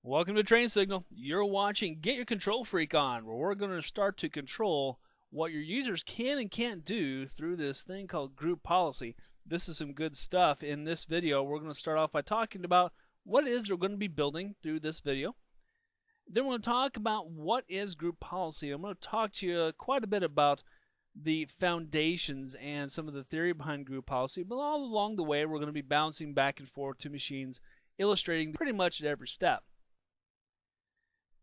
Welcome to Train Signal. You're watching Get Your Control Freak On, where we're going to start to control what your users can and can't do through this thing called group policy. This is some good stuff. In this video, we're going to start off by talking about what it is we're going to be building through this video. Then we're going to talk about what is group policy. I'm going to talk to you quite a bit about the foundations and some of the theory behind group policy, but all along the way, we're going to be bouncing back and forth to machines, illustrating pretty much at every step.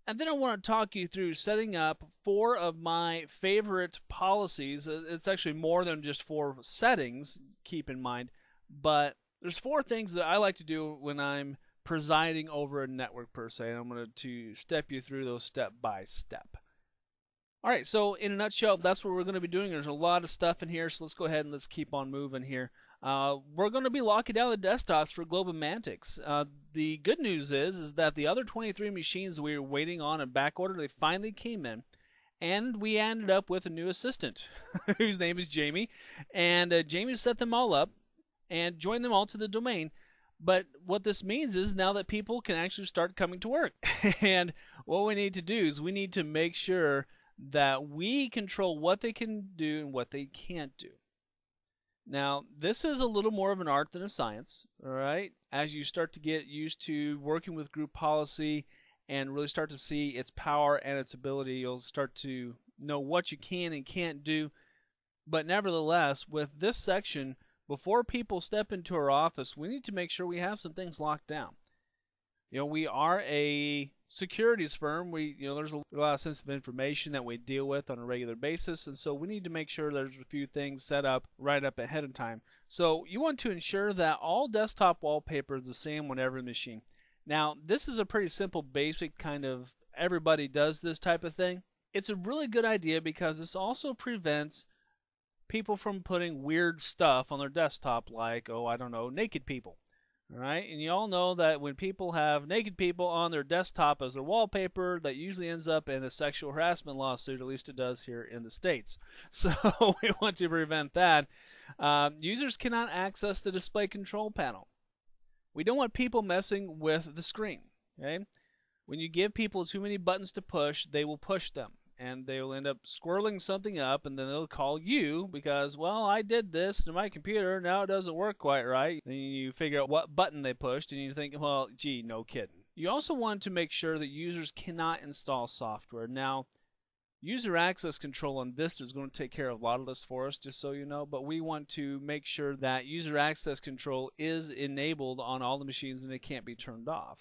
And then I want to talk you through setting up 4 of my favorite policies. It's actually more than just 4 settings, keep in mind, but there's 4 things that I like to do when I'm presiding over a network per se, and I'm going to step you through those step by step. Alright, so in a nutshell, that's what we're going to be doing. There's a lot of stuff in here, so let's go ahead and let's keep on moving here. We're going to be locking down the desktops for Globomantics. The good news is that the other 23 machines we were waiting on in back order, they finally came in. And we ended up with a new assistant, whose name is Jamie. And Jamie set them all up and joined them all to the domain. But what this means is now that people can actually start coming to work. And what we need to do is we need to make sure that we control what they can do and what they can't do. Now, this is a little more of an art than a science, all right? As you start to get used to working with group policy and really start to see its power and its ability, you'll start to know what you can and can't do. But nevertheless, with this section, before people step into our office, we need to make sure we have some things locked down. You know, we are a securities firm. There's a lot of sensitive information that we deal with on a regular basis, and so we need to make sure there's a few things set up right up ahead of time. So you want to ensure that all desktop wallpaper is the same on every machine. Now, this is a pretty simple, basic kind of everybody does this type of thing. It's a really good idea because this also prevents people from putting weird stuff on their desktop like, oh, I don't know, naked people. Right, and you all know that when people have naked people on their desktop as their wallpaper, that usually ends up in a sexual harassment lawsuit. At least it does here in the States. So we want to prevent that. Users cannot access the display control panel. We don't want people messing with the screen. Okay, when you give people too many buttons to push, they will push them. And they will end up squirreling something up, and then they'll call you because, well, I did this to my computer, now it doesn't work quite right. Then you figure out what button they pushed, and you think, well, gee, no kidding. You also want to make sure that users cannot install software. Now, user access control on Vista is going to take care of a lot of this for us, just so you know, but we want to make sure that user access control is enabled on all the machines and it can't be turned off.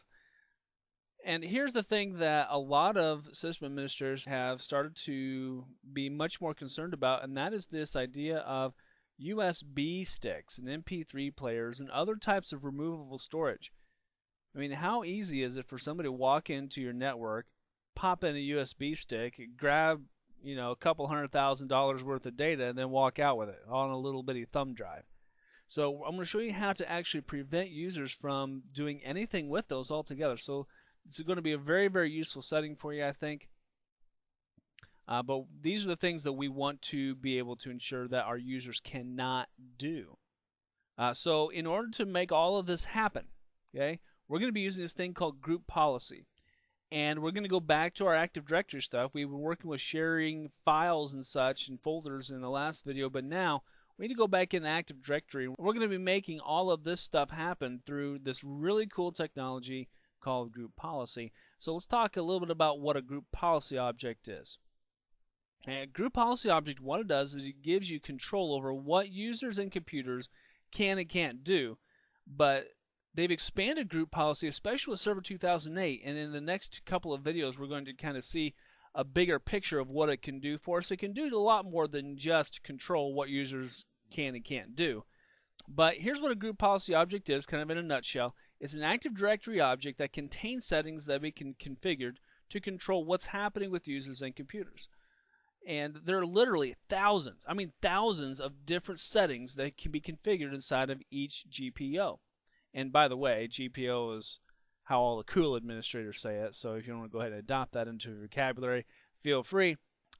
And here's the thing that a lot of system administrators have started to be much more concerned about, and that is this idea of USB sticks and MP3 players and other types of removable storage. I mean, how easy is it for somebody to walk into your network, pop in a USB stick, grab, a couple $100,000 worth of data, and then walk out with it on a little bitty thumb drive? So I'm going to show you how to actually prevent users from doing anything with those altogether. So it's going to be a very, very useful setting for you, I think. But these are the things that we want to be able to ensure that our users cannot do. So in order to make all of this happen, okay, we're going to be using this thing called group policy. And we're going to go back to our Active Directory stuff. We were working with sharing files and such and folders in the last video, but now we need to go back in Active Directory. We're going to be making all of this stuff happen through this really cool technology called group policy. So let's talk a little bit about what a group policy object is. A group policy object, what it does is it gives you control over what users and computers can and can't do. But they've expanded group policy, especially with Server 2008, and in the next couple of videos we're going to kind of see a bigger picture of what it can do for us. It can do a lot more than just control what users can and can't do. But here's what a group policy object is, kind of in a nutshell. It's an Active Directory object that contains settings that we can configure to control what's happening with users and computers. And there are literally thousands of different settings that can be configured inside of each GPO. And by the way, GPO is how all the cool administrators say it, so if you want to go ahead and adopt that into your vocabulary, feel free.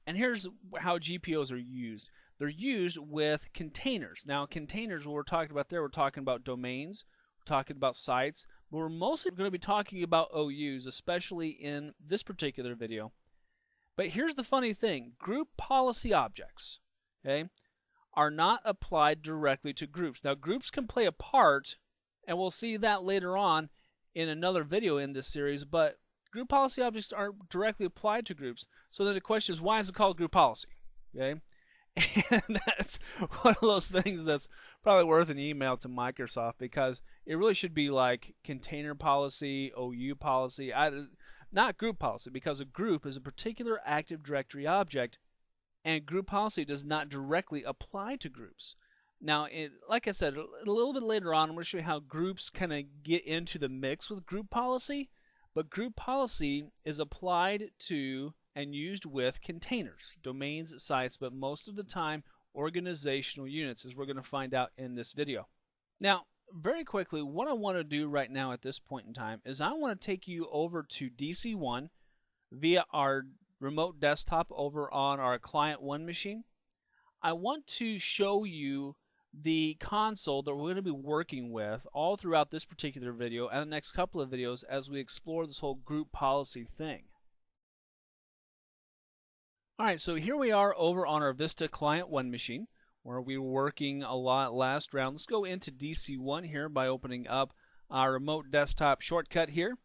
And here's how GPOs are used. They're used with containers. Now, containers, what we're talking about there, we're talking about domains, we're talking about sites, But we're mostly going to be talking about OUs, especially in this particular video. But here's the funny thing. Group policy objects, okay, are not applied directly to groups. Now, groups can play a part, and we'll see that later on in another video in this series, but group policy objects aren't directly applied to groups. So then the question is, why is it called group policy? Okay? And that's one of those things that's probably worth an email to Microsoft, because it really should be like container policy, OU policy, not group policy, because a group is a particular Active Directory object, and group policy does not directly apply to groups. Now, like I said, a little bit later on, I'm going to show you how groups kind of get into the mix with group policy, but group policy is applied to and used with containers, domains, sites, but most of the time organizational units, as we're going to find out in this video. Now, very quickly, what I want to do right now at this point in time is I want to take you over to DC1 via our remote desktop over on our Client 1 machine. I want to show you the console that we're going to be working with all throughout this particular video and the next couple of videos as we explore this whole group policy thing. Alright, so here we are over on our Vista Client 1 machine, where we were working a lot last round. Let's go into DC1 here by opening up our remote desktop shortcut here.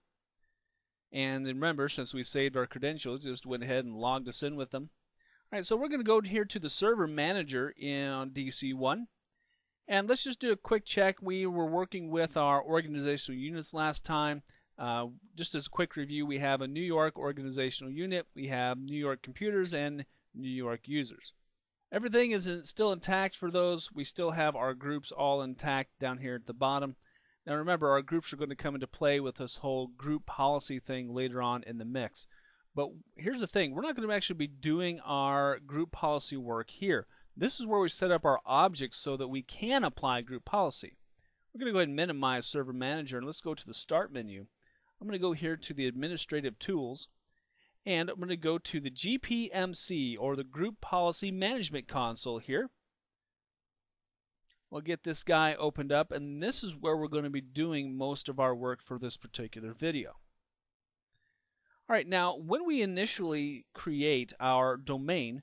And remember, since we saved our credentials, just went ahead and logged us in with them. Alright, so we're going to go here to the Server Manager on DC1. And let's just do a quick check. We were working with our organizational units last time. Just as a quick review, we have a New York organizational unit, we have New York computers, and New York users. Everything is still intact for those. We still have our groups all intact down here at the bottom. Now remember, our groups are going to come into play with this whole group policy thing later on in the mix. But here's the thing, we're not going to actually be doing our group policy work here. This is where we set up our objects so that we can apply group policy. We're going to go ahead and minimize Server Manager, and let's go to the Start menu. I'm going to go here to the Administrative Tools, and I'm going to go to the GPMC, or the Group Policy Management Console here. We'll get this guy opened up, and this is where we're going to be doing most of our work for this particular video. Alright, now when we initially create our domain,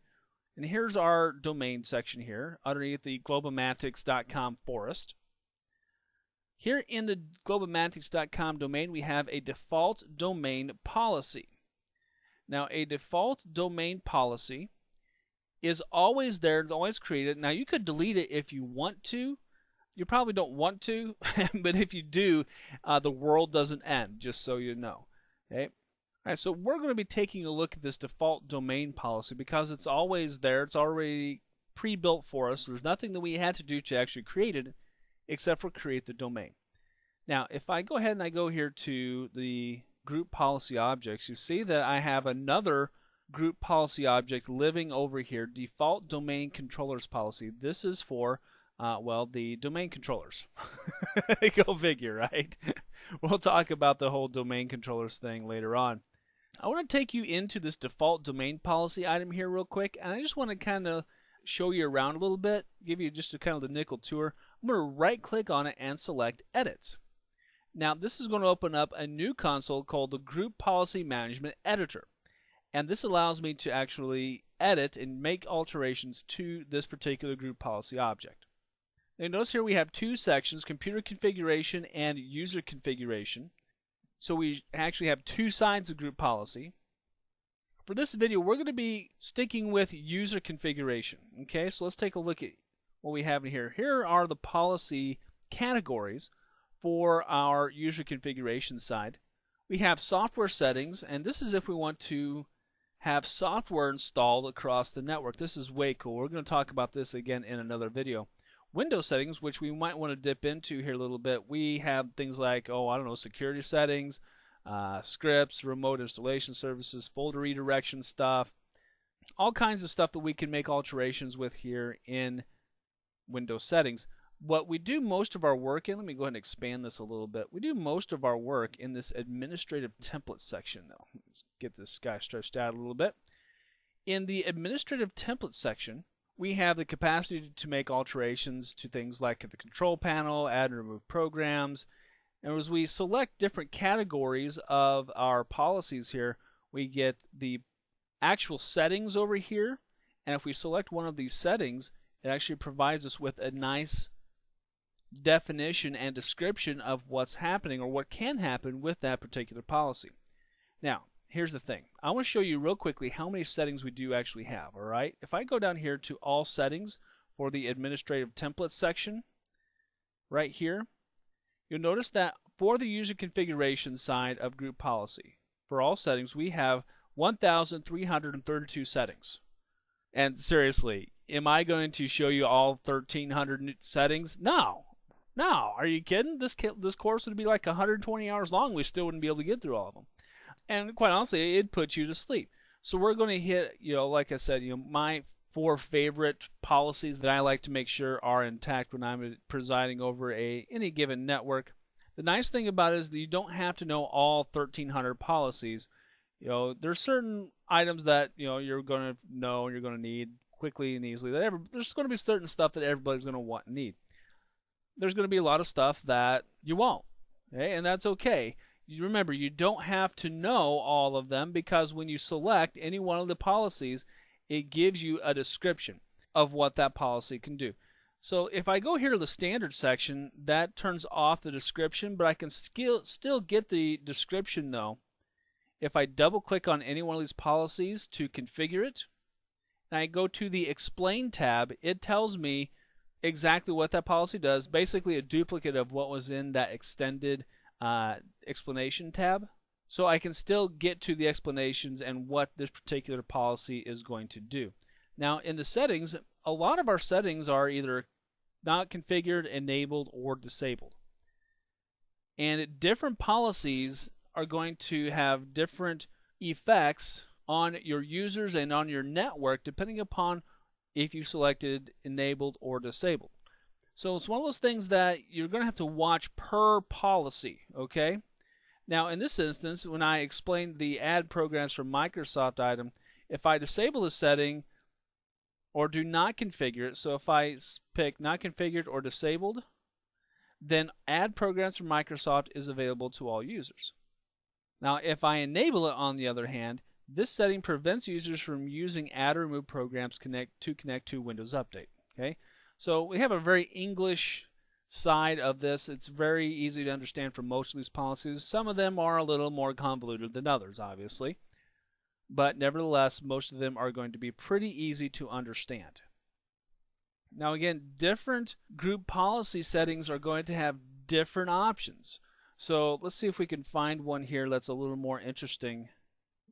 and here's our domain section here underneath the globomatics.com forest. Here in the globomatics.com domain, we have a default domain policy. Now, a default domain policy is always there, it's always created. Now, you could delete it if you want to. You probably don't want to, but if you do, the world doesn't end, just so you know. Okay. All right, so we're going to be taking a look at this default domain policy because it's always there. It's already pre-built for us. There's nothing that we had to do to actually create it except for create the domain. Now, if I go ahead and I go here to the group policy objects, you see that I have another group policy object living over here, default domain controllers policy. This is for, well, the domain controllers. Go figure, right? We'll talk about the whole domain controllers thing later on. I want to take you into this default domain policy item here real quick, and I just want to kind of show you around a little bit, give you just a kind of the nickel tour. I'm going to right click on it and select Edit. Now this is going to open up a new console called the Group Policy Management Editor, and this allows me to actually edit and make alterations to this particular group policy object. Now notice here we have two sections, computer configuration and user configuration. So we actually have two sides of group policy. For this video, we're going to be sticking with user configuration. Okay, so let's take a look at what we have in here. Here are the policy categories for our user configuration side. We have software settings, and this is if we want to have software installed across the network. This is way cool. We're going to talk about this again in another video. Windows settings, which we might want to dip into here a little bit. We have things like, oh, I don't know, security settings, scripts, remote installation services, folder redirection stuff, all kinds of stuff that we can make alterations with here in Windows settings. What we do most of our work in, let me go ahead and expand this a little bit. We do most of our work in this administrative template section, though. Let's get this guy stretched out a little bit. In the administrative template section, we have the capacity to make alterations to things like the control panel, add and remove programs, And as we select different categories of our policies here, we get the actual settings over here. And if we select one of these settings, it actually provides us with a nice definition and description of what's happening or what can happen with that particular policy. Now, here's the thing. I want to show you real quickly how many settings we do actually have, all right? If I go down here to all settings for the administrative templates section, right here, you'll notice that for the user configuration side of group policy, for all settings, we have 1,332 settings. And seriously, am I going to show you all 1,300 settings? No. No. Are you kidding? This course would be like 120 hours long. We still wouldn't be able to get through all of them. And quite honestly, it'd put you to sleep. So we're going to hit, like I said, my 4 favorite policies that I like to make sure are intact when I'm presiding over any given network. The nice thing about it is that you don't have to know all 1,300 policies. There's certain items that you're going to know and you're going to need quickly and easily. There's going to be certain stuff that everybody's going to want and need. There's going to be a lot of stuff that you won't, okay? And that's okay. You remember, you don't have to know all of them, because when you select any one of the policies, it gives you a description of what that policy can do. So if I go here to the standard section, that turns off the description, but I can still get the description though. If I double click on any one of these policies to configure it, and I go to the explain tab, it tells me exactly what that policy does, basically a duplicate of what was in that extended explanation tab. So I can still get to the explanations and what this particular policy is going to do. Now in the settings, a lot of our settings are either not configured, enabled, or disabled. And different policies are going to have different effects on your users and on your network depending upon if you selected enabled or disabled. So it's one of those things that you're going to have to watch per policy, okay? Now in this instance, when I explained the add programs from Microsoft item, if I disable the setting or do not configure it, so if I pick not configured or disabled, then add programs from Microsoft is available to all users. Now if I enable it, on the other hand, this setting prevents users from using add or remove programs to connect to Windows Update. Okay, so we have a very English side of this. It's very easy to understand for most of these policies. Some of them are a little more convoluted than others, obviously, but nevertheless, most of them are going to be pretty easy to understand. Now again, different group policy settings are going to have different options. So let's see if we can find one here that's a little more interesting.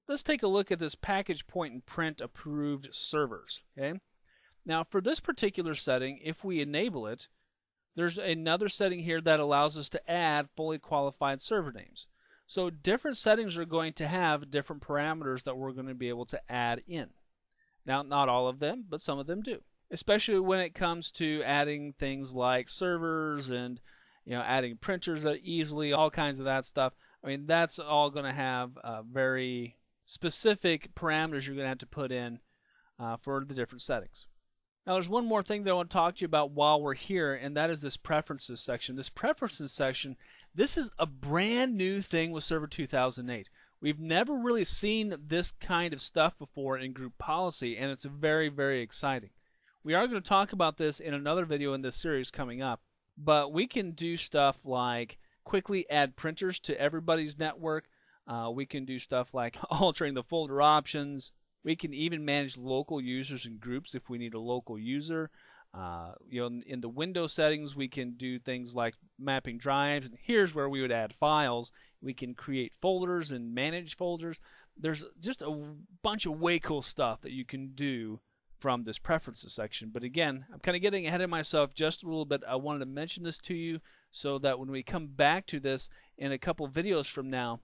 Let's take a look at this package point and print approved servers. Okay. Now for this particular setting, if we enable it, there's another setting here that allows us to add fully qualified server names. So different settings are going to have different parameters that we're going to be able to add in. Now not all of them, but some of them do. Especially when it comes to adding things like servers and adding printers easily, all kinds of that stuff. I mean, that's all going to have very specific parameters you're going to have to put in for the different settings. Now there's one more thing that I want to talk to you about while we're here, and that is this preferences section. This preferences section, this is a brand new thing with Server 2008. We've never really seen this kind of stuff before in group policy, and it's very, very exciting. We are going to talk about this in another video in this series coming up, but we can do stuff like quickly add printers to everybody's network. We can do stuff like altering the folder options. We can even manage local users and groups if we need a local user. In the Windows settings, we can do things like mapping drives, and here's where we would add files. We can create folders and manage folders. There's just a bunch of way cool stuff that you can do from this preferences section. But again, I'm kind of getting ahead of myself just a little bit. I wanted to mention this to you so that when we come back to this in a couple videos from now,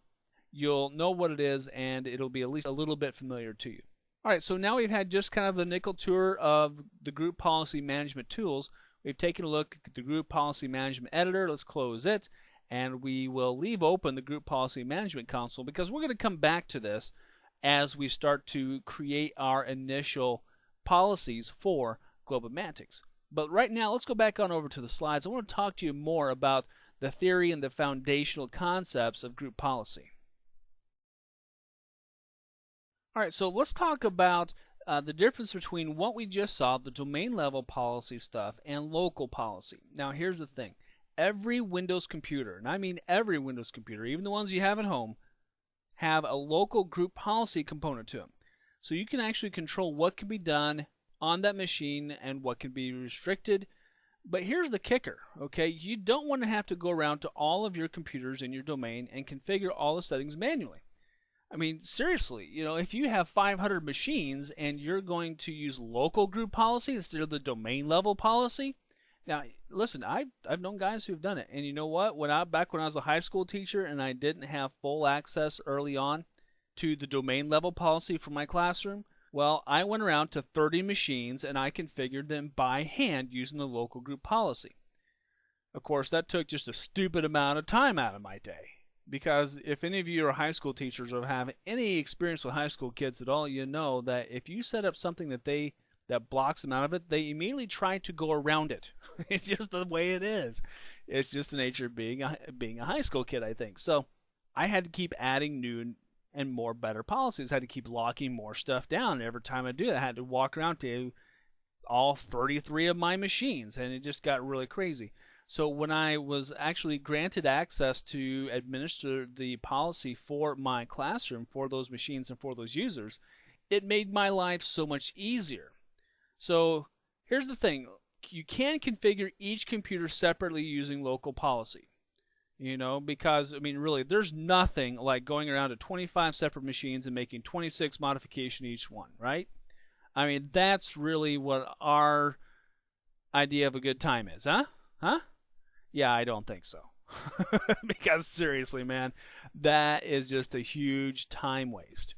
you'll know what it is and it'll be at least a little bit familiar to you. Alright, so now we've had just kind of the nickel tour of the group policy management tools. We've taken a look at the group policy management editor. Let's close it, and we will leave open the group policy management console because we're going to come back to this as we start to create our initial policies for Globomantics. But right now, let's go back on over to the slides. I want to talk to you more about the theory and the foundational concepts of group policy. All right, so let's talk about the difference between what we just saw, the domain level policy stuff, and local policy. Now, here's the thing. Every Windows computer, and I mean every Windows computer, even the ones you have at home, have a local group policy component to them. So you can actually control what can be done on that machine and what can be restricted. But here's the kicker, okay? You don't want to have to go around to all of your computers in your domain and configure all the settings manually. I mean, seriously, if you have 500 machines and you're going to use local group policy instead of the domain level policy, now listen, I've known guys who've done it, and you know what? Back when I was a high school teacher and I didn't have full access early on to the domain level policy for my classroom, well, I went around to 30 machines and I configured them by hand using the local group policy. Of course, that took just a stupid amount of time out of my day. Because if any of you are high school teachers or have any experience with high school kids at all, you know that if you set up something that blocks them out of it, they immediately try to go around it. It's just the way it is. It's just the nature of being a high school kid, I think. So I had to keep adding new and more better policies. I had to keep locking more stuff down. Every time I do that, I had to walk around to all 33 of my machines, and it just got really crazy. So when I was actually granted access to administer the policy for my classroom, for those machines and for those users, it made my life so much easier. So here's the thing. You can configure each computer separately using local policy. Because, I mean, really, there's nothing like going around to 25 separate machines and making 26 modifications each one, right? I mean, that's really what our idea of a good time is, huh? Yeah, I don't think so. Because seriously, man, that is just a huge time waste.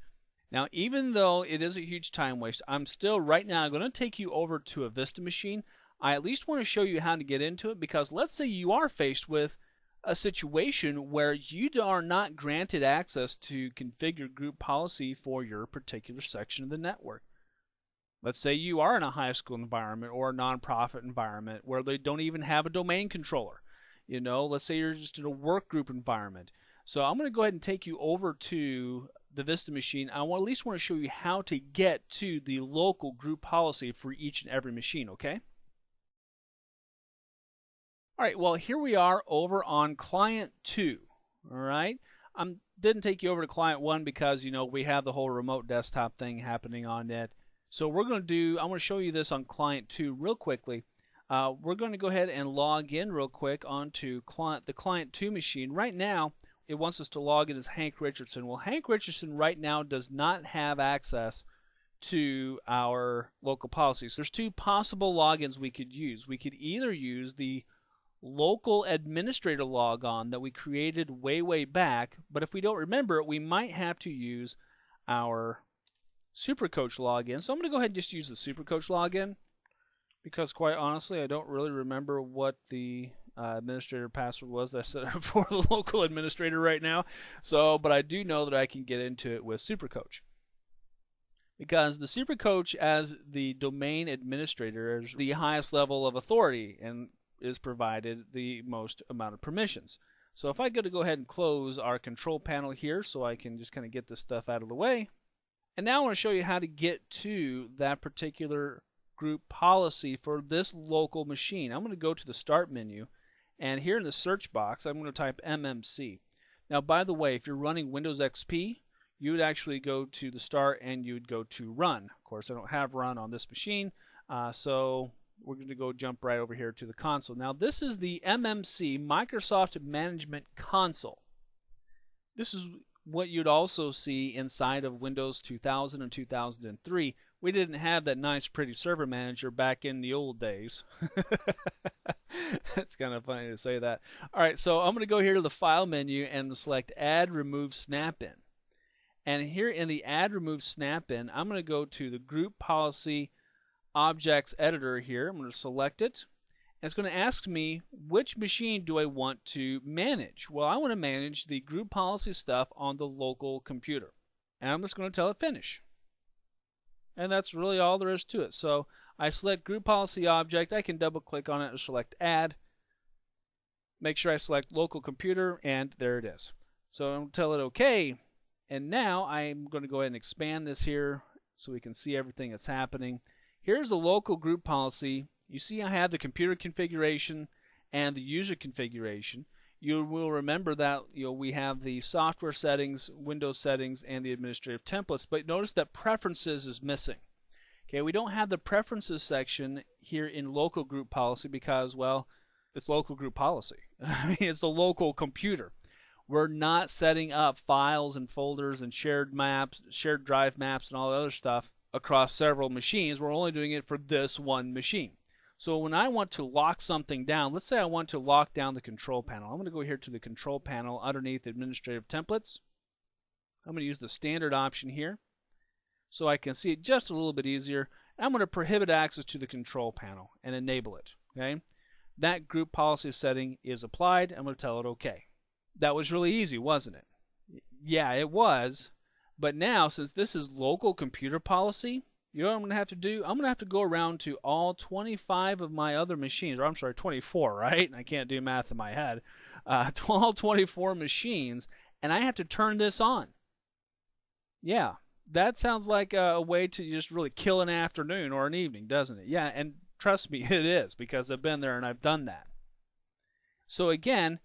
Now, even though it is a huge time waste, I'm still right now going to take you over to a Vista machine. I at least want to show you how to get into it, because let's say you are faced with a situation where you are not granted access to configure group policy for your particular section of the network. Let's say you are in a high school environment or a nonprofit environment where they don't even have a domain controller. Let's say you're just in a work group environment. So I'm going to go ahead and take you over to the Vista machine. I at least want to show you how to get to the local group policy for each and every machine, okay? All right, well, here we are over on client 2, all right? Didn't take you over to client 1 because, we have the whole remote desktop thing happening on it. So I'm going to show you this on client 2 real quickly. We're going to go ahead and log in real quick onto the client 2 machine. Right now, it wants us to log in as Hank Richardson. Well, Hank Richardson right now does not have access to our local policies. There's two possible logins we could use. We could either use the local administrator logon that we created way back, but if we don't remember it, we might have to use our Supercoach login. So I'm going to go ahead and just use the Supercoach login, because quite honestly, I don't really remember what the administrator password was that I set up for the local administrator right now. But I do know that I can get into it with Supercoach, because the Supercoach, as the domain administrator, is the highest level of authority and is provided the most amount of permissions. So if I go ahead and close our control panel here so I can just kind of get this stuff out of the way. And now I want to show you how to get to that particular group policy for this local machine. I'm going to go to the Start menu, and here in the search box, I'm going to type MMC. Now, by the way, if you're running Windows XP, you would actually go to the Start and you would go to Run. Of course, I don't have Run on this machine, so we're going to go jump right over here to the console. Now, this is the MMC, Microsoft Management Console. This is what you'd also see inside of Windows 2000 and 2003. We didn't have that nice pretty server manager back in the old days. It's kind of funny to say that. All right, so I'm going to go here to the File menu and select Add Remove Snap-in. And here in the Add Remove Snap-in, I'm going to go to the Group Policy Objects Editor here. I'm going to select it. And it's going to ask me, which machine do I want to manage? Well, I want to manage the group policy stuff on the local computer. And I'm just going to tell it Finish. And that's really all there is to it. So I select Group Policy Object. I can double click on it and select Add. Make sure I select local computer, and there it is. So I'm going to tell it OK. And now I'm going to go ahead and expand this here so we can see everything that's happening. Here's the local group policy. You see I have the computer configuration and the user configuration. You will remember that we have the software settings, Windows settings, and the administrative templates, but notice that preferences is missing. Okay, we don't have the preferences section here in local group policy because, well, it's local group policy. I mean, it's the local computer. We're not setting up files and folders and shared maps, shared drive maps, and all the other stuff across several machines. We're only doing it for this one machine. So when I want to lock something down, let's say I want to lock down the control panel. I'm going to go here to the control panel underneath administrative templates. I'm going to use the standard option here so I can see it just a little bit easier. I'm going to prohibit access to the control panel and enable it. Okay, that group policy setting is applied. I'm going to tell it OK. That was really easy, wasn't it? Yeah, it was. But now, since this is local computer policy, you know what I'm going to have to do? I'm going to have to go around to all 25 of my other machines, or I'm sorry, 24, right? I can't do math in my head. All 24 machines, and I have to turn this on. Yeah, that sounds like a way to just really kill an afternoon or an evening, doesn't it? Yeah, and trust me, it is, because I've been there and I've done that. So again,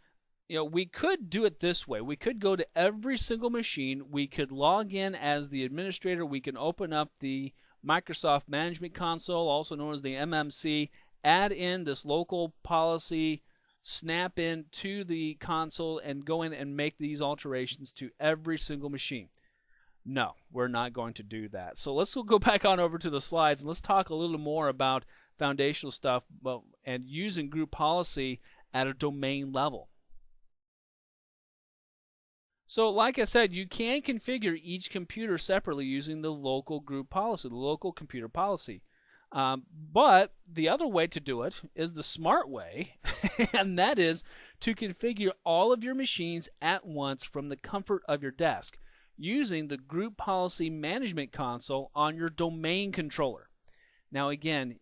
we could do it this way. We could go to every single machine. We could log in as the administrator. We can open up the Microsoft Management Console, also known as the MMC, add in this local policy, snap in to the console, and go in and make these alterations to every single machine. No, we're not going to do that. So let's go back on over to the slides and let's talk a little more about foundational stuff and using group policy at a domain level. So like I said, you can configure each computer separately using the local group policy, the local computer policy. But the other way to do it is the smart way, and that is to configure all of your machines at once from the comfort of your desk using the group policy management console on your domain controller. Now again,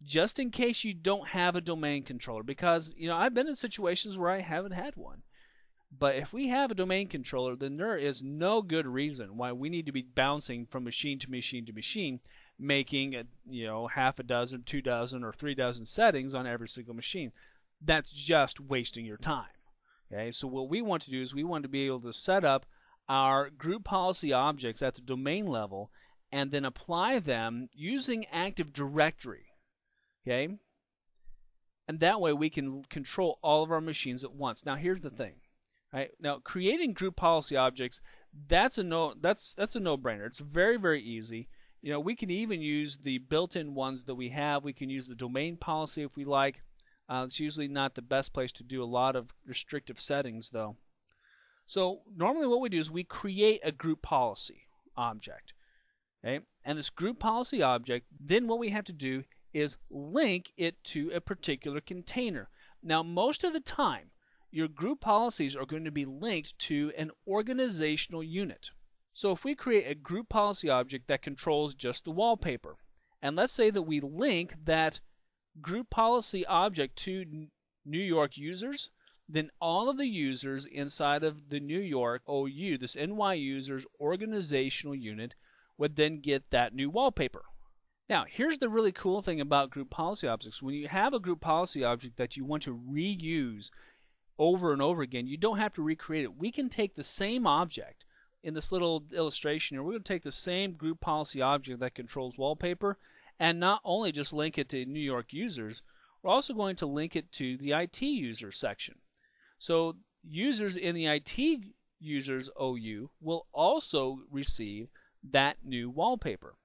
just in case you don't have a domain controller, because I've been in situations where I haven't had one. But if we have a domain controller, then there is no good reason why we need to be bouncing from machine to machine to machine, making half a dozen, 2 dozen, or 3 dozen settings on every single machine. That's just wasting your time. Okay, so what we want to do is we want to be able to set up our group policy objects at the domain level and then apply them using Active Directory. Okay, and that way we can control all of our machines at once. Now here's the thing. Right. Now, creating group policy objects, that's a no-brainer. It's very, very easy. We can even use the built-in ones that we have. We can use the domain policy if we like. It's usually not the best place to do a lot of restrictive settings, though. So normally what we do is we create a group policy object. Okay? And this group policy object, then what we have to do is link it to a particular container. Now, most of the time, your group policies are going to be linked to an organizational unit. So if we create a group policy object that controls just the wallpaper, and let's say that we link that group policy object to New York users, then all of the users inside of the New York OU, this NY users organizational unit, would then get that new wallpaper. Now, here's the really cool thing about group policy objects. When you have a group policy object that you want to reuse over and over again, you don't have to recreate it. We can take the same object in this little illustration here. We're going to take the same group policy object that controls wallpaper and not only just link it to New York users, we're also going to link it to the IT user section. So users in the IT users OU will also receive that new wallpaper.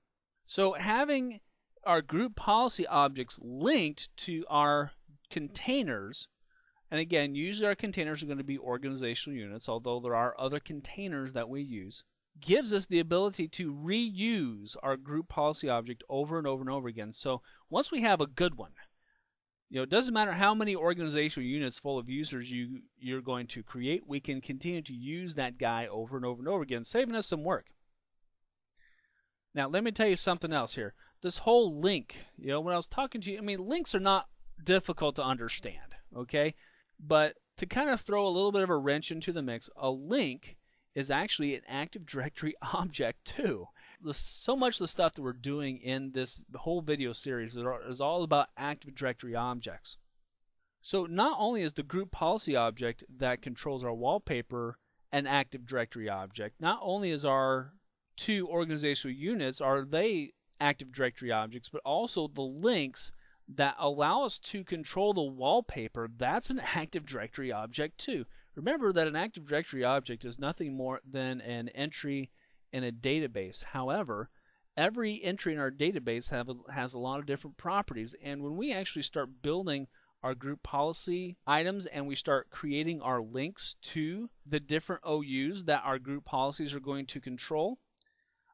So having our group policy objects linked to our containers, and again, usually our containers are going to be organizational units, although there are other containers that we use, gives us the ability to reuse our group policy object over and over and over again. So once we have a good one, it doesn't matter how many organizational units full of users you're going to create, we can continue to use that guy over and over and over again, saving us some work. Now, let me tell you something else here. This whole link, when I was talking to you, links are not difficult to understand, okay? But to kind of throw a little bit of a wrench into the mix, a link is actually an Active Directory object too. So much of the stuff that we're doing in this whole video series is all about Active Directory objects. So not only is the group policy object that controls our wallpaper an Active Directory object, not only is our two organizational units are they Active Directory objects, but also the links that allow us to control the wallpaper, that's an Active Directory object too. Remember that an Active Directory object is nothing more than an entry in a database. However, every entry in our database has a lot of different properties, and when we actually start building our group policy items and we start creating our links to the different OUs that our group policies are going to control,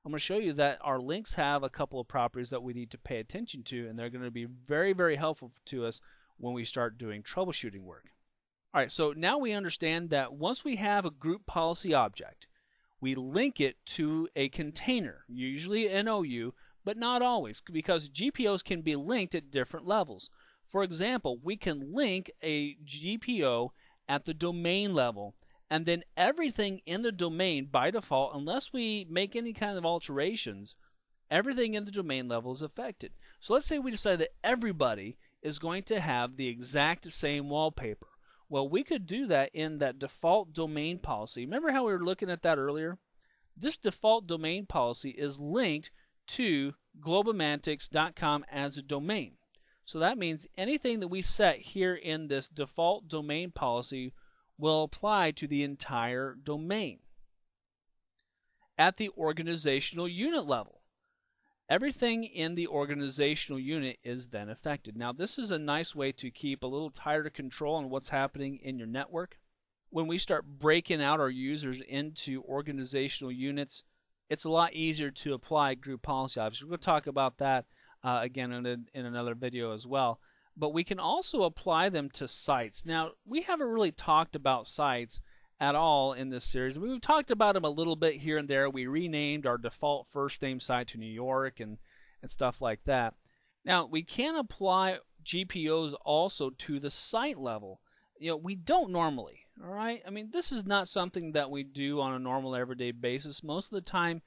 I'm going to show you that our links have a couple of properties that we need to pay attention to, and they're going to be very, very helpful to us when we start doing troubleshooting work. All right, so now we understand that once we have a group policy object, we link it to a container, usually an OU, but not always, because GPOs can be linked at different levels. For example, we can link a GPO at the domain level, and then everything in the domain by default, unless we make any kind of alterations, everything in the domain level is affected. So let's say we decide that everybody is going to have the exact same wallpaper. Well, we could do that in that default domain policy. Remember how we were looking at that earlier? This default domain policy is linked to globalmantics.com as a domain. So that means anything that we set here in this default domain policy will apply to the entire domain. At the organizational unit level, everything in the organizational unit is then affected. Now, this is a nice way to keep a little tighter control on what's happening in your network. When we start breaking out our users into organizational units, it's a lot easier to apply group policy objects. We're going to talk about that again in another video as well. But we can also apply them to sites. Now, we haven't really talked about sites at all in this series. We've talked about them a little bit here and there. We renamed our default first name site to New York and stuff like that. Now, we can apply GPOs also to the site level. You know, we don't normally, all right? I mean, this is not something that we do on a normal everyday basis. Most of the time,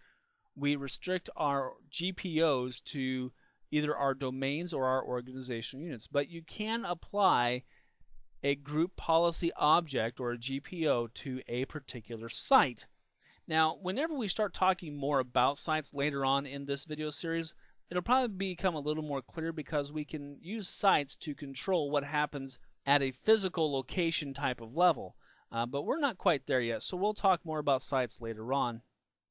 we restrict our GPOs to either our domains or our organizational units. But you can apply a group policy object or a GPO to a particular site. Now, whenever we start talking more about sites later on in this video series, it'll probably become a little more clear because we can use sites to control what happens at a physical location type of level. But we're not quite there yet, so we'll talk more about sites later on.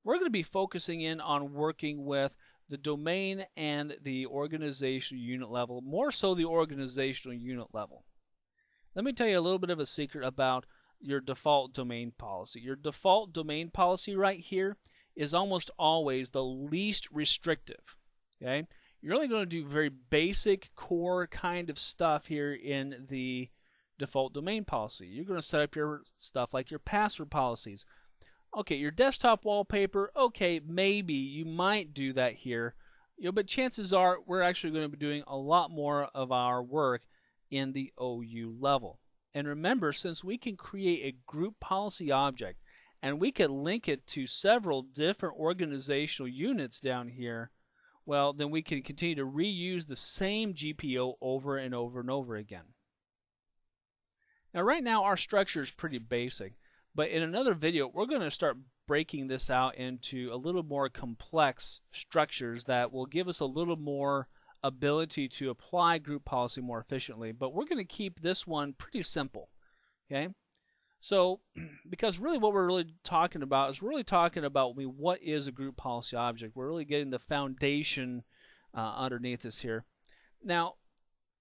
We're going to be focusing in on working with the domain and the organizational unit level, more so the organizational unit level. Let me tell you a little bit of a secret about your default domain policy. Your default domain policy right here is almost always the least restrictive. Okay? You're only going to do very basic core kind of stuff here in the default domain policy. You're going to set up your stuff like your password policies. Okay, your desktop wallpaper, okay, maybe you might do that here, but chances are we're actually going to be doing a lot more of our work in the OU level. And remember, since we can create a group policy object and we can link it to several different organizational units down here, well, then we can continue to reuse the same GPO over and over and over again. Now, right now, our structure is pretty basic. But in another video, we're going to start breaking this out into a little more complex structures that will give us a little more ability to apply group policy more efficiently. But we're going to keep this one pretty simple. Okay? So, because really what we're really talking about is what is a group policy object. We're really getting the foundation underneath this here. Now,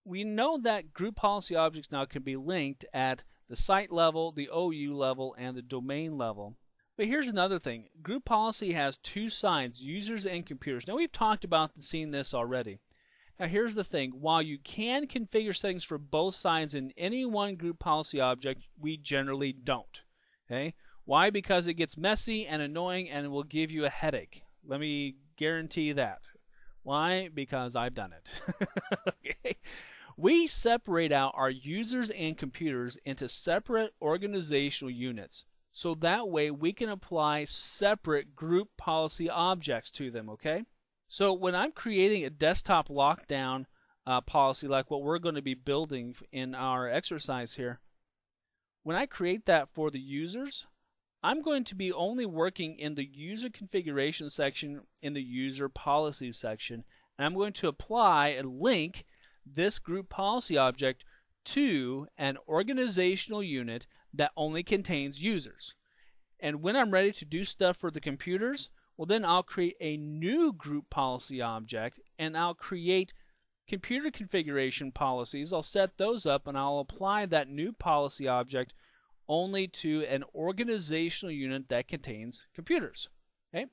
we know that group policy objects now can be linked at the site level, the OU level, and the domain level. But here's another thing. Group policy has two sides, users and computers. Now, we've talked about and seen this already. Now, here's the thing. While you can configure settings for both sides in any one group policy object, we generally don't. Okay? Why? Because it gets messy and annoying and it will give you a headache. Let me guarantee that. Why? Because I've done it. Okay? We separate out our users and computers into separate organizational units. So that way we can apply separate group policy objects to them, okay? So when I'm creating a desktop lockdown policy like what we're going to be building in our exercise here, when I create that for the users, I'm going to be only working in the user configuration section in the user policies section, and I'm going to apply and link this group policy object to an organizational unit that only contains users. And when I'm ready to do stuff for the computers, well, then I'll create a new group policy object and I'll create computer configuration policies. I'll set those up and I'll apply that new policy object only to an organizational unit that contains computers. Okay?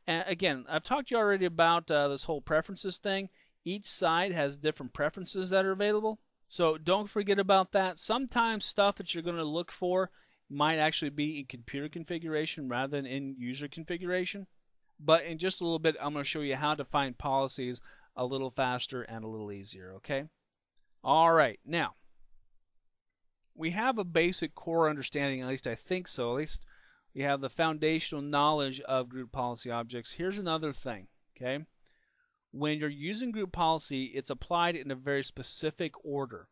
And again, I've talked to you already about this whole preferences thing. Each side has different preferences that are available. So don't forget about that. Sometimes stuff that you're going to look for might actually be in computer configuration rather than in user configuration. But in just a little bit, I'm going to show you how to find policies a little faster and a little easier, okay? All right, now, we have a basic core understanding, at least I think so. At least we have the foundational knowledge of group policy objects. Here's another thing, okay? When you're using group policy, it's applied in a very specific order.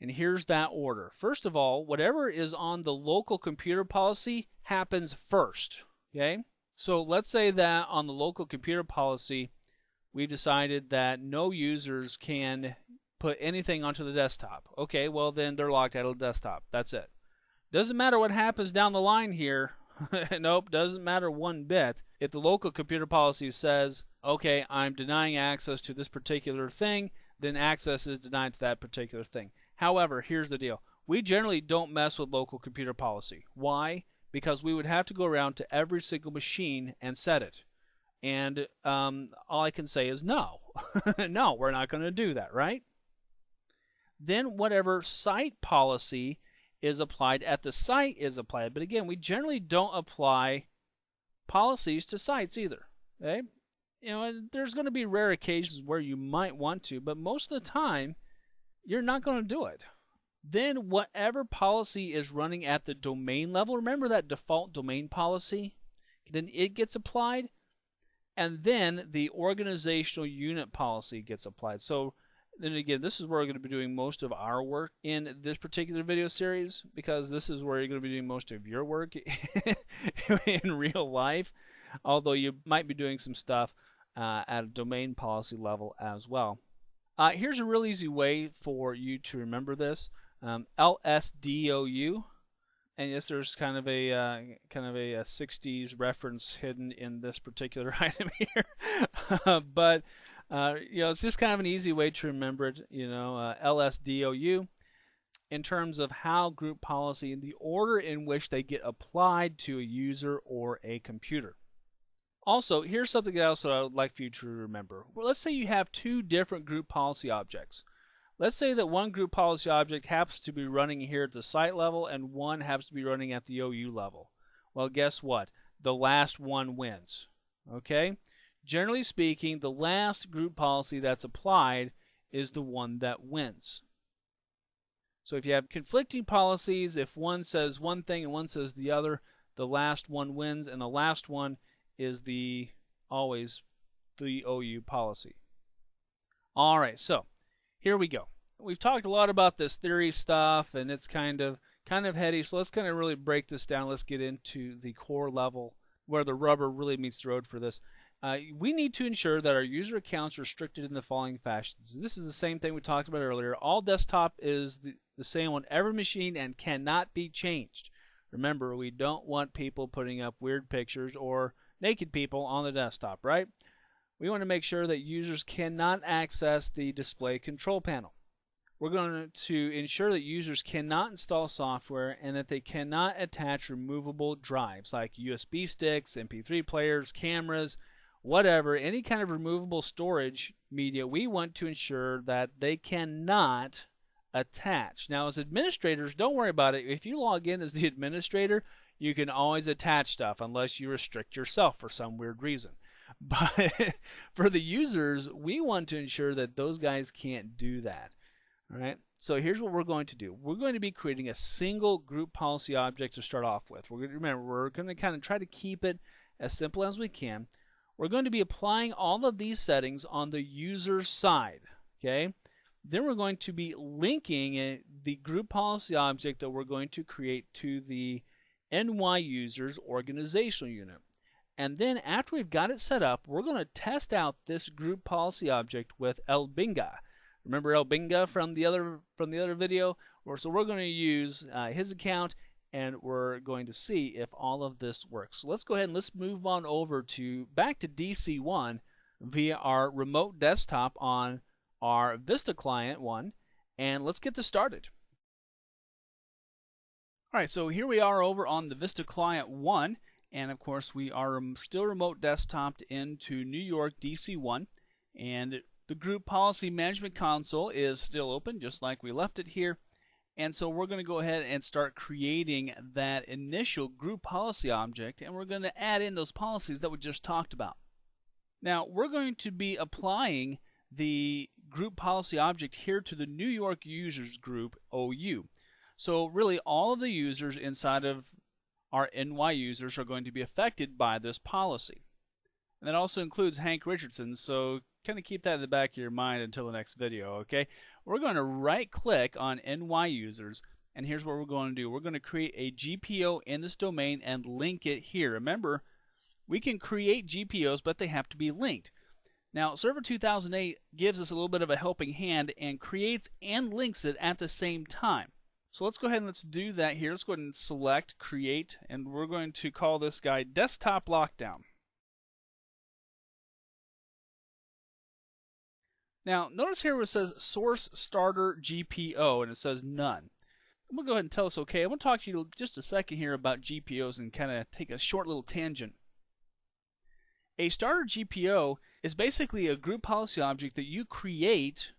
And here's that order. First of all, whatever is on the local computer policy happens first, okay? So let's say that on the local computer policy, we decided that no users can put anything onto the desktop. Okay, well then they're locked out of the desktop. That's it. Doesn't matter what happens down the line here. Nope, doesn't matter one bit. If the local computer policy says, okay, I'm denying access to this particular thing, then access is denied to that particular thing. However, here's the deal. We generally don't mess with local computer policy. Why? Because we would have to go around to every single machine and set it. And all I can say is no. No, we're not going to do that, right? Then whatever site policy is applied at the site is applied. But again, we generally don't apply policies to sites either. Okay? You know, there's going to be rare occasions where you might want to, but most of the time, you're not going to do it. Then whatever policy is running at the domain level, remember that default domain policy? Then it gets applied, and then the organizational unit policy gets applied. So then again, this is where we're going to be doing most of our work in this particular video series, because this is where you're going to be doing most of your work in real life, although you might be doing some stuff at a domain policy level as well. Here's a real easy way for you to remember this. LSDOU, and yes, there's kind of a 60s reference hidden in this particular item here, but you know, it's just kind of an easy way to remember it. You know, LSDOU, in terms of how group policy, the order in which they get applied to a user or a computer. Also, here's something else that I would like for you to remember. Well, let's say you have two different group policy objects. Let's say that one group policy object happens to be running here at the site level and one happens to be running at the OU level. Well, guess what? The last one wins. Okay? Generally speaking, the last group policy that's applied is the one that wins. So if you have conflicting policies, if one says one thing and one says the other, the last one wins, and the last one is always the OU policy. All right, so here we go. We've talked a lot about this theory stuff, and it's kind of heady. So let's kind of really break this down. Let's get into the core level where the rubber really meets the road for this. We need to ensure that our user accounts are restricted in the following fashions. This is the same thing we talked about earlier. All desktop is the same on every machine and cannot be changed. Remember, we don't want people putting up weird pictures or naked people on the desktop, right? We want to make sure that users cannot access the display control panel. We're going to ensure that users cannot install software and that they cannot attach removable drives like USB sticks, MP3 players, cameras, whatever, any kind of removable storage media. We want to ensure that they cannot attach. Now, as administrators, don't worry about it. If you log in as the administrator, you can always attach stuff unless you restrict yourself for some weird reason. But for the users, we want to ensure that those guys can't do that. All right. So here's what we're going to do. We're going to be creating a single group policy object to start off with. We're going to remember we're going to kind of try to keep it as simple as we can. We're going to be applying all of these settings on the user side. Okay. Then we're going to be linking the group policy object that we're going to create to the NY users organizational unit. And then after we've got it set up, we're going to test out this group policy object with Elbinga. Remember Elbinga from the other video? So we're going to use his account, and we're going to see if all of this works. So let's go ahead and let's move on over back to DC1 via our remote desktop on our Vista Client 1, and let's get this started. All right, so here we are over on the Vista Client 1, and of course we are still remote desktoped into New York DC1, and the Group Policy Management Console is still open just like we left it here. And so we're going to go ahead and start creating that initial group policy object, and we're going to add in those policies that we just talked about. Now we're going to be applying the group policy object here to the New York users group OU. So really all of the users inside of our NY users are going to be affected by this policy. And that also includes Hank Richardson, so kind of keep that in the back of your mind until the next video, okay? We're going to right-click on NY users, and here's what we're going to do. We're going to create a GPO in this domain and link it here. Remember, we can create GPOs, but they have to be linked. Now, Server 2008 gives us a little bit of a helping hand and creates and links it at the same time. So let's go ahead and let's do that here. Let's go ahead and select Create, and we're going to call this guy Desktop Lockdown. Now, notice here where it says Source Starter GPO, and it says None. I'm going to go ahead and tell us OK. I'm going to talk to you just a second here about GPOs and kind of take a short little tangent. A starter GPO is basically a group policy object that you create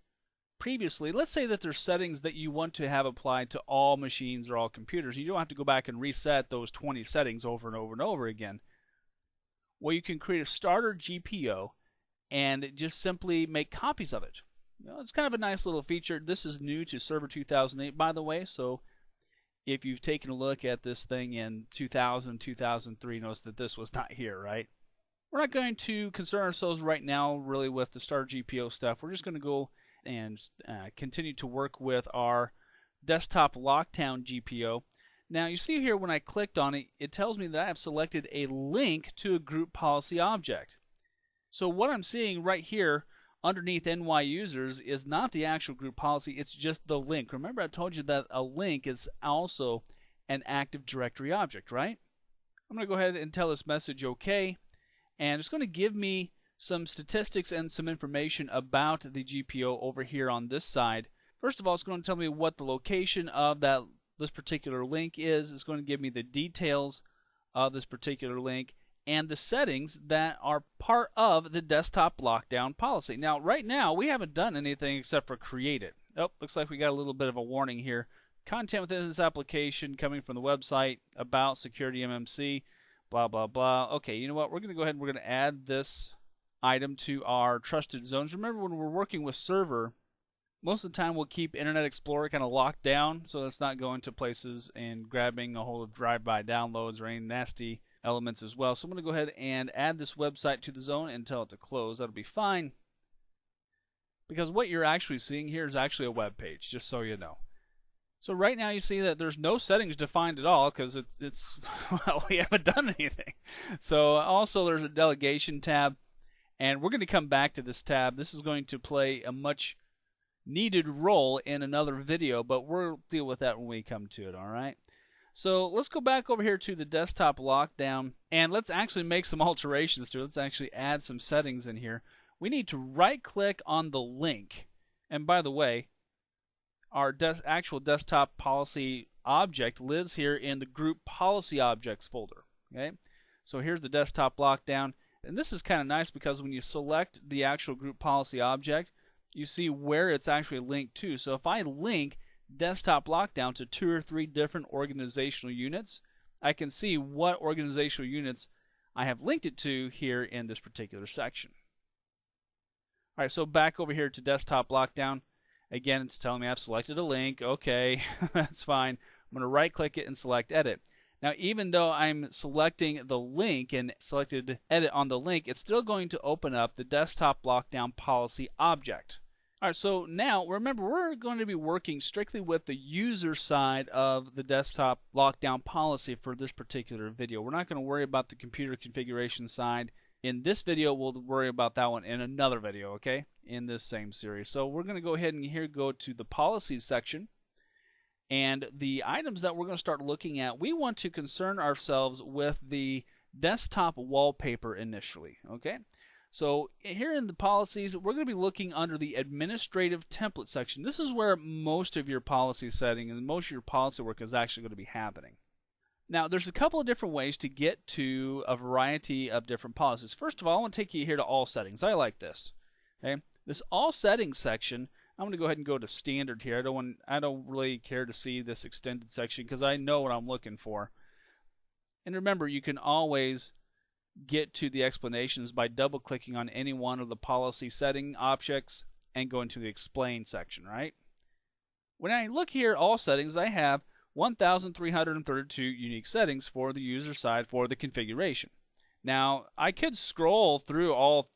previously. Let's say that there's settings that you want to have applied to all machines or all computers. You don't have to go back and reset those 20 settings over and over and over again. Well, you can create a starter GPO and just simply make copies of it. You know, it's kind of a nice little feature. This is new to Server 2008, by the way, so if you've taken a look at this thing in 2000, 2003, notice that this was not here, right? We're not going to concern ourselves right now really with the starter GPO stuff. We're just going to go and continue to work with our Desktop Lockdown GPO. Now you see here when I clicked on it, it tells me that I have selected a link to a group policy object. So what I'm seeing right here underneath NY users is not the actual group policy, it's just the link. Remember I told you that a link is also an Active Directory object, right? I'm going to go ahead and tell this message OK, and it's going to give me some statistics and some information about the GPO over here on this side. First of all, it's going to tell me what the location of this particular link is. It's going to give me the details of this particular link and the settings that are part of the desktop lockdown policy. Now, right now, we haven't done anything except for create it. Oh, looks like we got a little bit of a warning here. Content within this application coming from the website about security MMC, blah, blah, blah. Okay, you know what? We're going to go ahead and we're going to add this item to our trusted zones. Remember, when we're working with server, most of the time we'll keep Internet Explorer kind of locked down so it's not going to places and grabbing a hold of drive-by downloads or any nasty elements as well. So I'm going to go ahead and add this website to the zone and tell it to close. That'll be fine, because what you're actually seeing here is actually a web page, just so you know. So right now you see that there's no settings defined at all because it's well, we haven't done anything. So also there's a delegation tab, and we're going to come back to this tab. This is going to play a much needed role in another video, but we'll deal with that when we come to it, all right? So let's go back over here to the desktop lockdown, and let's actually make some alterations to it. Let's actually add some settings in here. We need to right-click on the link. And by the way, our actual desktop policy object lives here in the group policy objects folder. Okay, so here's the desktop lockdown. And this is kind of nice because when you select the actual group policy object, you see where it's actually linked to. So if I link desktop lockdown to 2 or 3 different organizational units, I can see what organizational units I have linked it to here in this particular section. Alright, so back over here to desktop lockdown. Again, it's telling me I've selected a link. Okay, that's fine. I'm going to right click it and select edit. Now, even though I'm selecting the link and selected edit on the link, it's still going to open up the desktop lockdown policy object. All right, so now remember, we're going to be working strictly with the user side of the desktop lockdown policy for this particular video. We're not going to worry about the computer configuration side. In this video, we'll worry about that one in another video, okay, in this same series. So we're going to go ahead and here go to the policies section. And the items that we're going to start looking at, we want to concern ourselves with the desktop wallpaper initially, okay? So here in the policies, we're going to be looking under the administrative template section. This is where most of your policy setting and most of your policy work is actually going to be happening. Now, there's a couple of different ways to get to a variety of different policies. First of all, I want to take you here to all settings. I like this. Okay? This all settings section, I'm going to go ahead and go to standard here. I don't really care to see this extended section because I know what I'm looking for. And remember, you can always get to the explanations by double clicking on any one of the policy setting objects and going to the explain section, right? When I look here at all settings, I have 1,332 unique settings for the user side for the configuration. Now, I could scroll through all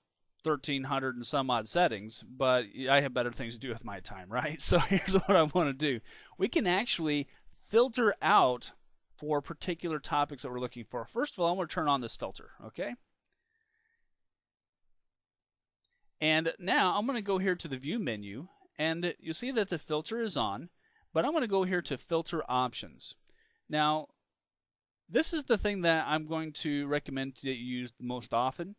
1,300 and some odd settings, but I have better things to do with my time, right? So here's what I want to do. We can actually filter out for particular topics that we're looking for. First of all, I want to turn on this filter, okay? And now I'm going to go here to the view menu, and you see that the filter is on, but I'm going to go here to filter options. Now, this is the thing that I'm going to recommend that you use the most often.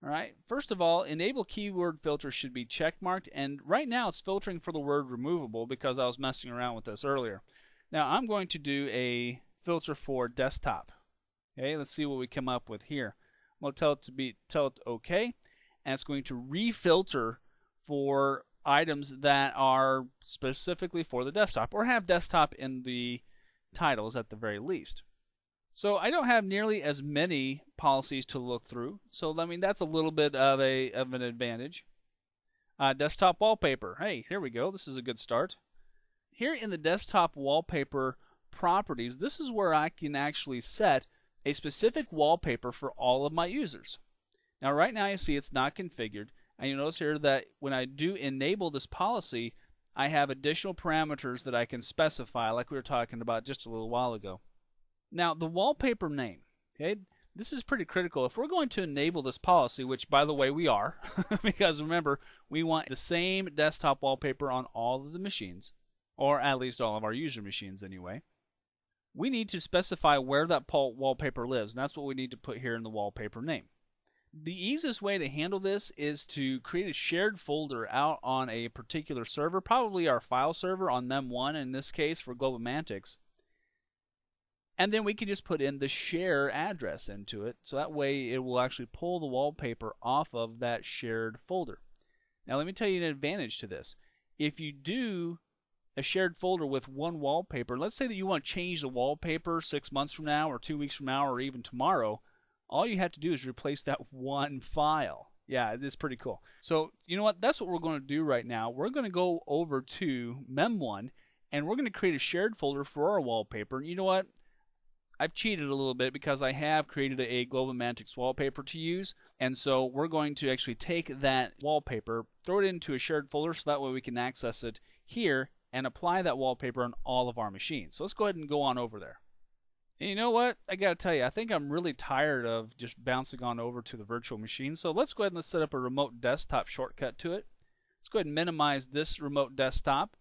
All right. First of all, enable keyword filter should be checkmarked, and right now it's filtering for the word removable because I was messing around with this earlier. Now I'm going to do a filter for desktop. Okay, let's see what we come up with here. I'm going to tell it OK, and it's going to refilter for items that are specifically for the desktop or have desktop in the titles at the very least. So I don't have nearly as many policies to look through, so I mean that's a little bit of an advantage. Desktop wallpaper. Hey, here we go. This is a good start. Here in the desktop wallpaper properties, this is where I can actually set a specific wallpaper for all of my users. Now right now you see it's not configured, and you notice here that when I do enable this policy, I have additional parameters that I can specify like we were talking about just a little while ago. Now, the wallpaper name, okay, this is pretty critical. If we're going to enable this policy, which, by the way, we are, because remember, we want the same desktop wallpaper on all of the machines, or at least all of our user machines anyway, we need to specify where that wallpaper lives, and that's what we need to put here in the wallpaper name. The easiest way to handle this is to create a shared folder out on a particular server, probably our file server on Mem1 in this case for Globomantics. And then we can just put in the share address into it, so that way it will actually pull the wallpaper off of that shared folder. Now let me tell you an advantage to this. If you do a shared folder with one wallpaper, let's say that you want to change the wallpaper 6 months from now or 2 weeks from now or even tomorrow, all you have to do is replace that one file. Yeah, it is pretty cool. So you know what? That's what we're going to do right now. We're going to go over to Mem1 and we're going to create a shared folder for our wallpaper. And you know what? I've cheated a little bit because I have created a Globomantics wallpaper to use, and so we're going to actually take that wallpaper, throw it into a shared folder so that way we can access it here and apply that wallpaper on all of our machines. So let's go ahead and go on over there. And you know what? I got to tell you, I think I'm really tired of just bouncing on over to the virtual machine, so let's go ahead and set up a remote desktop shortcut to it. Let's go ahead and minimize this remote desktop,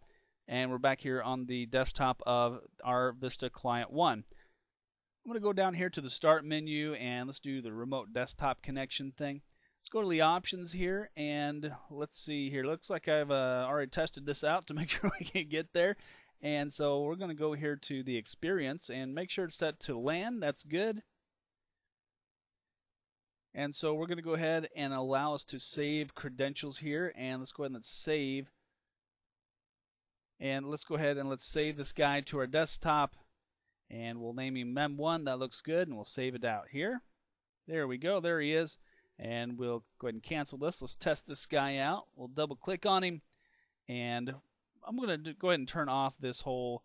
and we're back here on the desktop of our Vista Client 1. I'm going to go down here to the Start menu and let's do the remote desktop connection thing. Let's go to the options here and let's see here. Looks like I've already tested this out to make sure we can get there. And so we're going to go here to the experience and make sure it's set to LAN. That's good. And so we're going to go ahead and allow us to save credentials here. And let's go ahead and let's save. And let's go ahead and let's save this guy to our desktop. And we'll name him Mem1. That looks good. And we'll save it out here. There we go. There he is. And we'll go ahead and cancel this. Let's test this guy out. We'll double click on him. And I'm going to go ahead and turn off this whole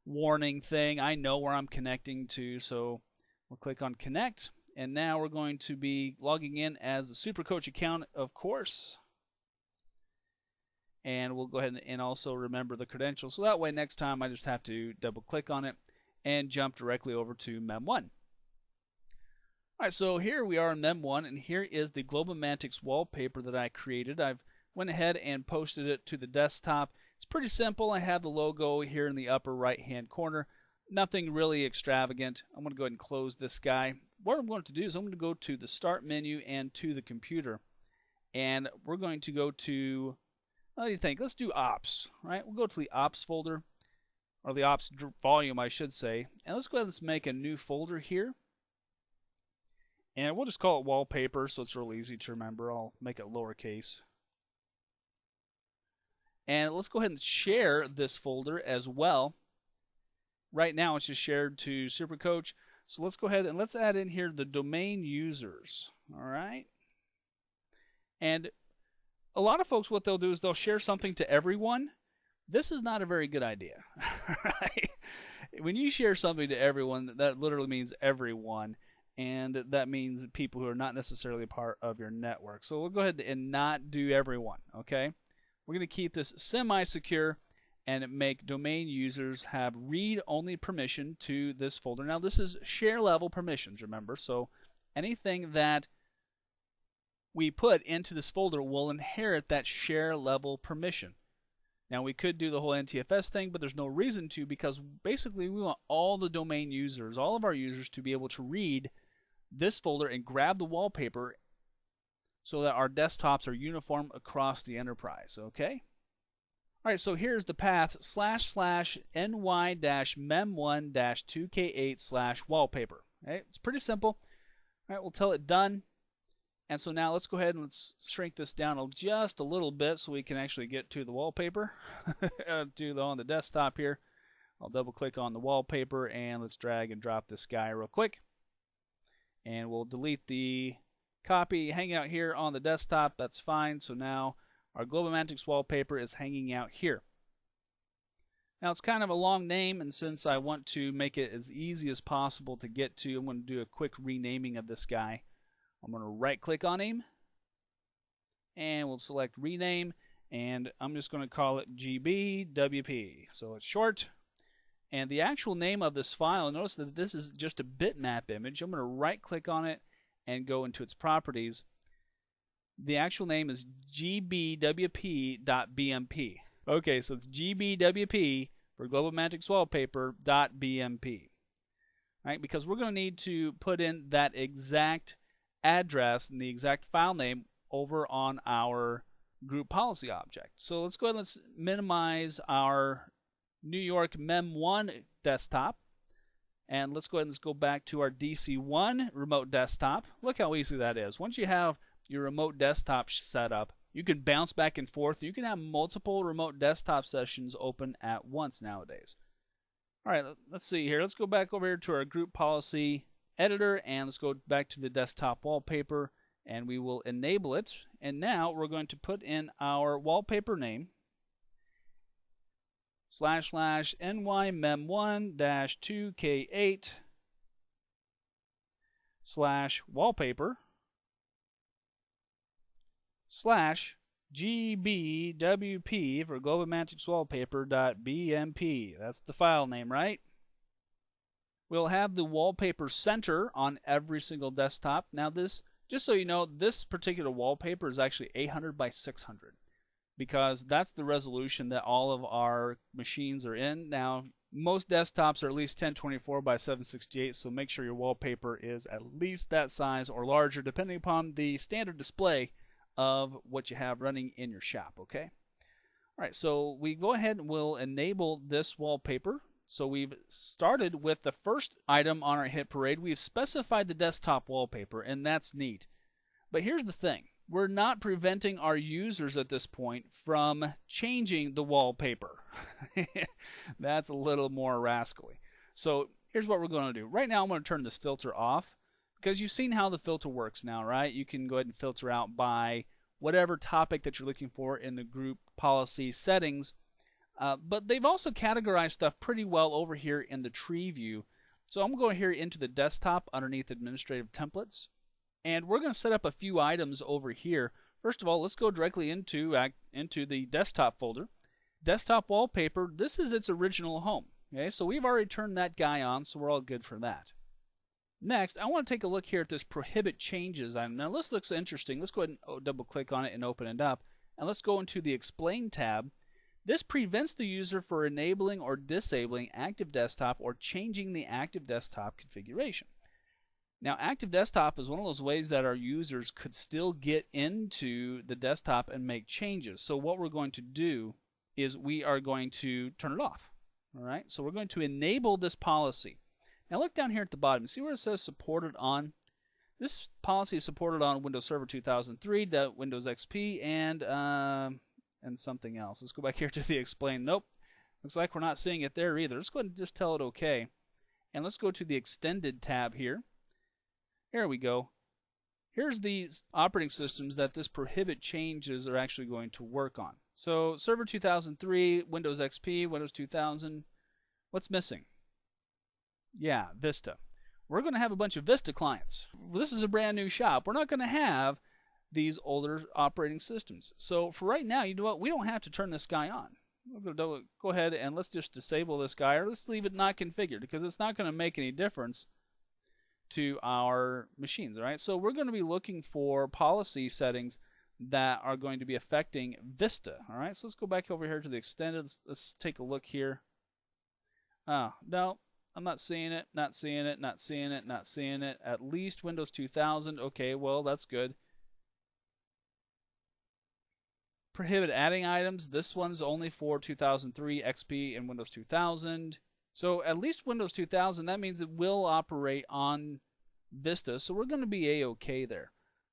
warning thing. I know where I'm connecting to, so we'll click on connect. And now we're going to be logging in as the Supercoach account, of course. And we'll go ahead and also remember the credentials. So that way next time I just have to double click on it and jump directly over to Mem1. Alright, so here we are in Mem1, and here is the Globomantics wallpaper that I created. I've went ahead and posted it to the desktop. It's pretty simple. I have the logo here in the upper right hand corner. Nothing really extravagant. I'm going to go ahead and close this guy. What I'm going to do is I'm going to go to the start menu and to the computer. And we're going to go to, what do you think? Let's do ops, right? We'll go to the ops folder, or the ops volume I should say. And let's go ahead and make a new folder here. And we'll just call it wallpaper so it's real easy to remember. I'll make it lowercase. And let's go ahead and share this folder as well. Right now it's just shared to Supercoach. So let's go ahead and let's add in here the domain users. All right. And a lot of folks, what they'll do is they'll share something to everyone. This is not a very good idea. Right? When you share something to everyone, that literally means everyone. And that means people who are not necessarily part of your network. So we'll go ahead and not do everyone, okay? We're going to keep this semi-secure and make domain users have read-only permission to this folder. Now this is share level permissions, remember? So anything that we put into this folder will inherit that share level permission. Now we could do the whole NTFS thing, but there's no reason to, because basically we want all the domain users, all of our users, to be able to read this folder and grab the wallpaper so that our desktops are uniform across the enterprise, okay? Alright, so here's the path //ny-mem1-2k8/wallpaper. Okay? It's pretty simple. Alright, we'll tell it done. And so now let's go ahead and let's shrink this down just a little bit so we can actually get to the wallpaper. On the desktop here. I'll double click on the wallpaper and let's drag and drop this guy real quick. And we'll delete the copy hanging out here on the desktop. That's fine. So now our Globomantics wallpaper is hanging out here. Now it's kind of a long name, and since I want to make it as easy as possible to get to, I'm going to do a quick renaming of this guy. I'm going to right click on him and we'll select rename, and I'm just going to call it GBWP. So it's short. And the actual name of this file, notice that this is just a bitmap image. I'm going to right click on it and go into its properties. The actual name is gbwp.bmp. Okay, so it's gbwp for Globomantics wallpaper.bmp. Right, because we're going to need to put in that exact address and the exact file name over on our group policy object. So let's go ahead and let's minimize our New York Mem1 desktop, and let's go ahead and let's go back to our DC1 remote desktop. Look how easy that is. Once you have your remote desktop set up, you can bounce back and forth. You can have multiple remote desktop sessions open at once nowadays. Alright, let's see here. Let's go back over here to our group policy editor, and let's go back to the desktop wallpaper, and we will enable it. And now we're going to put in our wallpaper name, //ny-mem1-2k8/wallpaper /gbwp for Globomantics wallpaper.bmp. That's the file name, right? We'll have the wallpaper center on every single desktop. Now this, just so you know, this particular wallpaper is actually 800 by 600 because that's the resolution that all of our machines are in. Now, most desktops are at least 1024 by 768, so make sure your wallpaper is at least that size or larger, depending upon the standard display of what you have running in your shop, okay? All right, so we go ahead and we'll enable this wallpaper. So we've started with the first item on our hit parade. We've specified the desktop wallpaper, and that's neat. But here's the thing. We're not preventing our users at this point from changing the wallpaper. That's a little more rascally. So here's what we're going to do. Right now I'm going to turn this filter off because you've seen how the filter works now, right? You can go ahead and filter out by whatever topic that you're looking for in the group policy settings. But they've also categorized stuff pretty well over here in the tree view. So I'm going here into the desktop underneath administrative templates. And we're going to set up a few items over here. First of all, let's go directly into the desktop folder. Desktop wallpaper, this is its original home. Okay, so we've already turned that guy on, so we're all good for that. Next, I want to take a look here at this prohibit changes item. Now this looks interesting. Let's go ahead and double click on it and open it up. And let's go into the explain tab. This prevents the user from enabling or disabling active desktop or changing the active desktop configuration. Now, active desktop is one of those ways that our users could still get into the desktop and make changes. So what we're going to do is we are going to turn it off. All right, so we're going to enable this policy. Now look down here at the bottom. See where it says supported on? This policy is supported on Windows Server 2003, Windows XP, and something else. Let's go back here to the explain. Nope, looks like we're not seeing it there either. Let's go ahead and just tell it OK. And let's go to the extended tab here. Here we go. Here's the operating systems that this prohibit changes are actually going to work on. So Server 2003, Windows XP, Windows 2000. What's missing? Yeah, Vista. We're going to have a bunch of Vista clients. This is a brand new shop. We're not going to have these older operating systems. So for right now, you know what? We don't have to turn this guy on. We're going to go ahead and let's just disable this guy, or let's leave it not configured, because it's not going to make any difference to our machines. All right, so we're going to be looking for policy settings that are going to be affecting Vista. All right, so let's go back over here to the extended. Let's take a look here. Oh, no, I'm not seeing it, not seeing it, not seeing it, not seeing it. At least Windows 2000. Okay, well, that's good. Prohibit adding items. This one's only for 2003, XP, and Windows 2000. So at least Windows 2000, that means it will operate on Vista, so we're going to be A-OK there.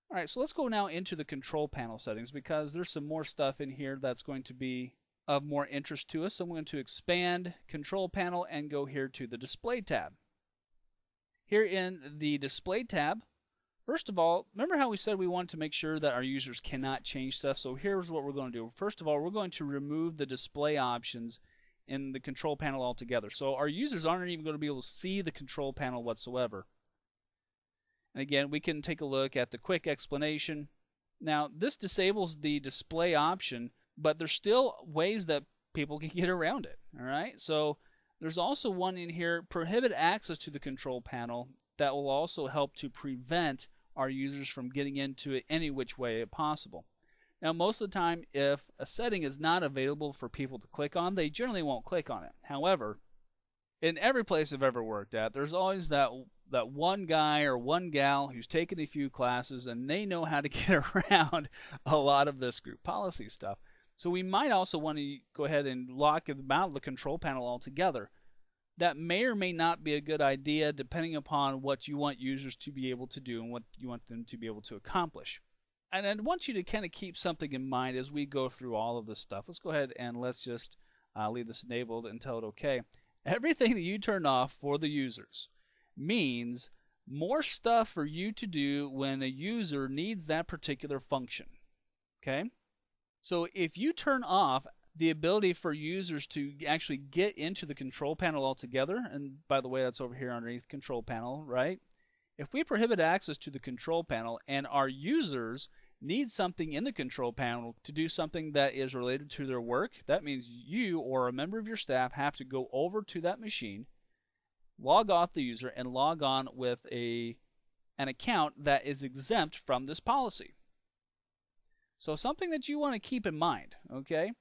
All right, so let's go now into the control panel settings, because there's some more stuff in here that's going to be of more interest to us. So I'm going to expand control panel and go here to the display tab. Here in the display tab, first of all, remember how we said we wanted to make sure that our users cannot change stuff? So here's what we're going to do. First of all, we're going to remove the display options in the control panel altogether. So our users aren't even going to be able to see the control panel whatsoever. And again, we can take a look at the quick explanation. Now, this disables the display option, but there's still ways that people can get around it. All right, so there's also one in here, prohibit access to the control panel, that will also help to prevent our users from getting into it any which way possible. Now, most of the time, if a setting is not available for people to click on, they generally won't click on it. However, in every place I've ever worked at, there's always that one guy or one gal who's taken a few classes and they know how to get around a lot of this group policy stuff. So we might also want to go ahead and lock them out of the control panel altogether. That may or may not be a good idea depending upon what you want users to be able to do and what you want them to be able to accomplish. And I want you to kind of keep something in mind as we go through all of this stuff. Let's go ahead and let's just leave this enabled and tell it OK. Everything that you turn off for the users means more stuff for you to do when a user needs that particular function. Okay? So if you turn off the ability for users to actually get into the control panel altogether, and by the way, that's over here underneath control panel, right? If we prohibit access to the control panel and our users need something in the control panel to do something that is related to their work, that means you or a member of your staff have to go over to that machine, log off the user, and log on with an account that is exempt from this policy. So something that you want to keep in mind, okay?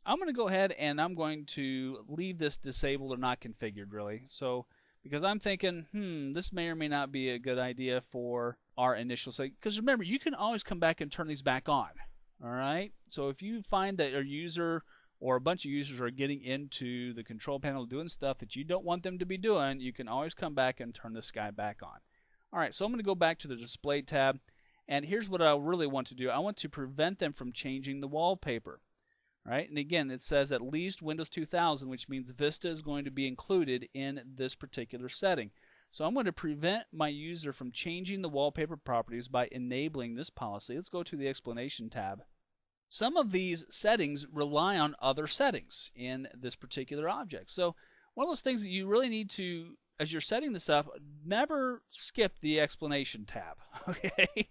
I'm going to go ahead and I'm going to leave this disabled or not configured, really. So because I'm thinking, this may or may not be a good idea for our initial site. Because remember, you can always come back and turn these back on. All right? So if you find that a user or a bunch of users are getting into the control panel doing stuff that you don't want them to be doing, you can always come back and turn this guy back on. All right, so I'm going to go back to the display tab. And here's what I really want to do. I want to prevent them from changing the wallpaper. Right? And again, it says at least Windows 2000, which means Vista is going to be included in this particular setting. So I'm going to prevent my user from changing the wallpaper properties by enabling this policy. Let's go to the explanation tab. Some of these settings rely on other settings in this particular object. So one of those things that you really need to, as you're setting this up, never skip the explanation tab. Okay,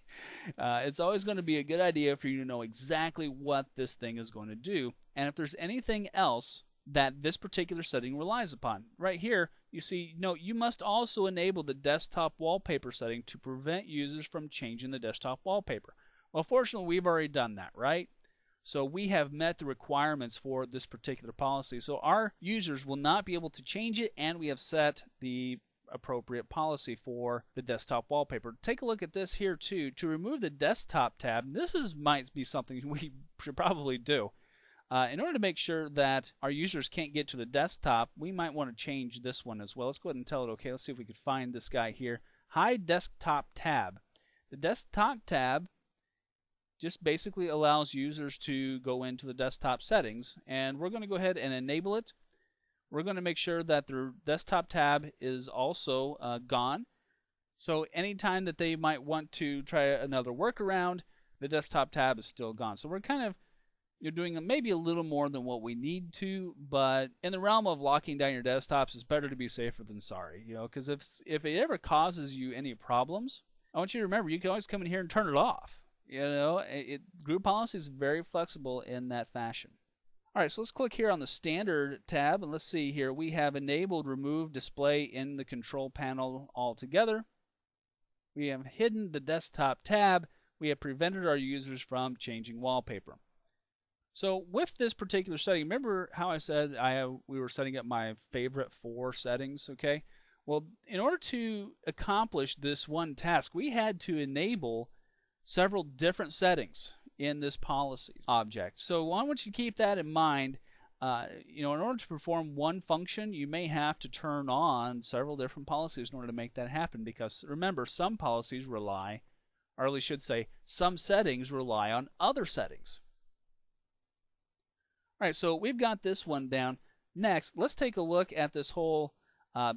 it's always going to be a good idea for you to know exactly what this thing is going to do, and if there's anything else that this particular setting relies upon. Right here, you see, no, you must also enable the desktop wallpaper setting to prevent users from changing the desktop wallpaper. Well, fortunately, we've already done that, right? So we have met the requirements for this particular policy. So our users will not be able to change it, and we have set the appropriate policy for the desktop wallpaper. Take a look at this here too. To remove the desktop tab, this might be something we should probably do. In order to make sure that our users can't get to the desktop, we might want to change this one as well. Let's go ahead and tell it okay. Let's see if we can find this guy here. Hide desktop tab. The desktop tab just basically allows users to go into the desktop settings, and we're going to go ahead and enable it. We're going to make sure that their desktop tab is also gone. So anytime that they might want to try another workaround, the desktop tab is still gone. So we're kind of doing maybe a little more than what we need to, but in the realm of locking down your desktops, it's better to be safer than sorry, because if it ever causes you any problems, I want you to remember you can always come in here and turn it off. Group policy is very flexible in that fashion. All right, so let's click here on the standard tab, and let's see here. We have enabled remove display in the control panel altogether. We have hidden the desktop tab. We have prevented our users from changing wallpaper. So with this particular setting, remember how I said we were setting up my favorite 4 settings, okay? Well, in order to accomplish this one task, we had to enable several different settings in this policy object. So I want you to keep that in mind. In order to perform one function, you may have to turn on several different policies in order to make that happen, because remember, some policies rely, or at least should say, some settings rely on other settings. All right, so we've got this one down. Next, let's take a look at this whole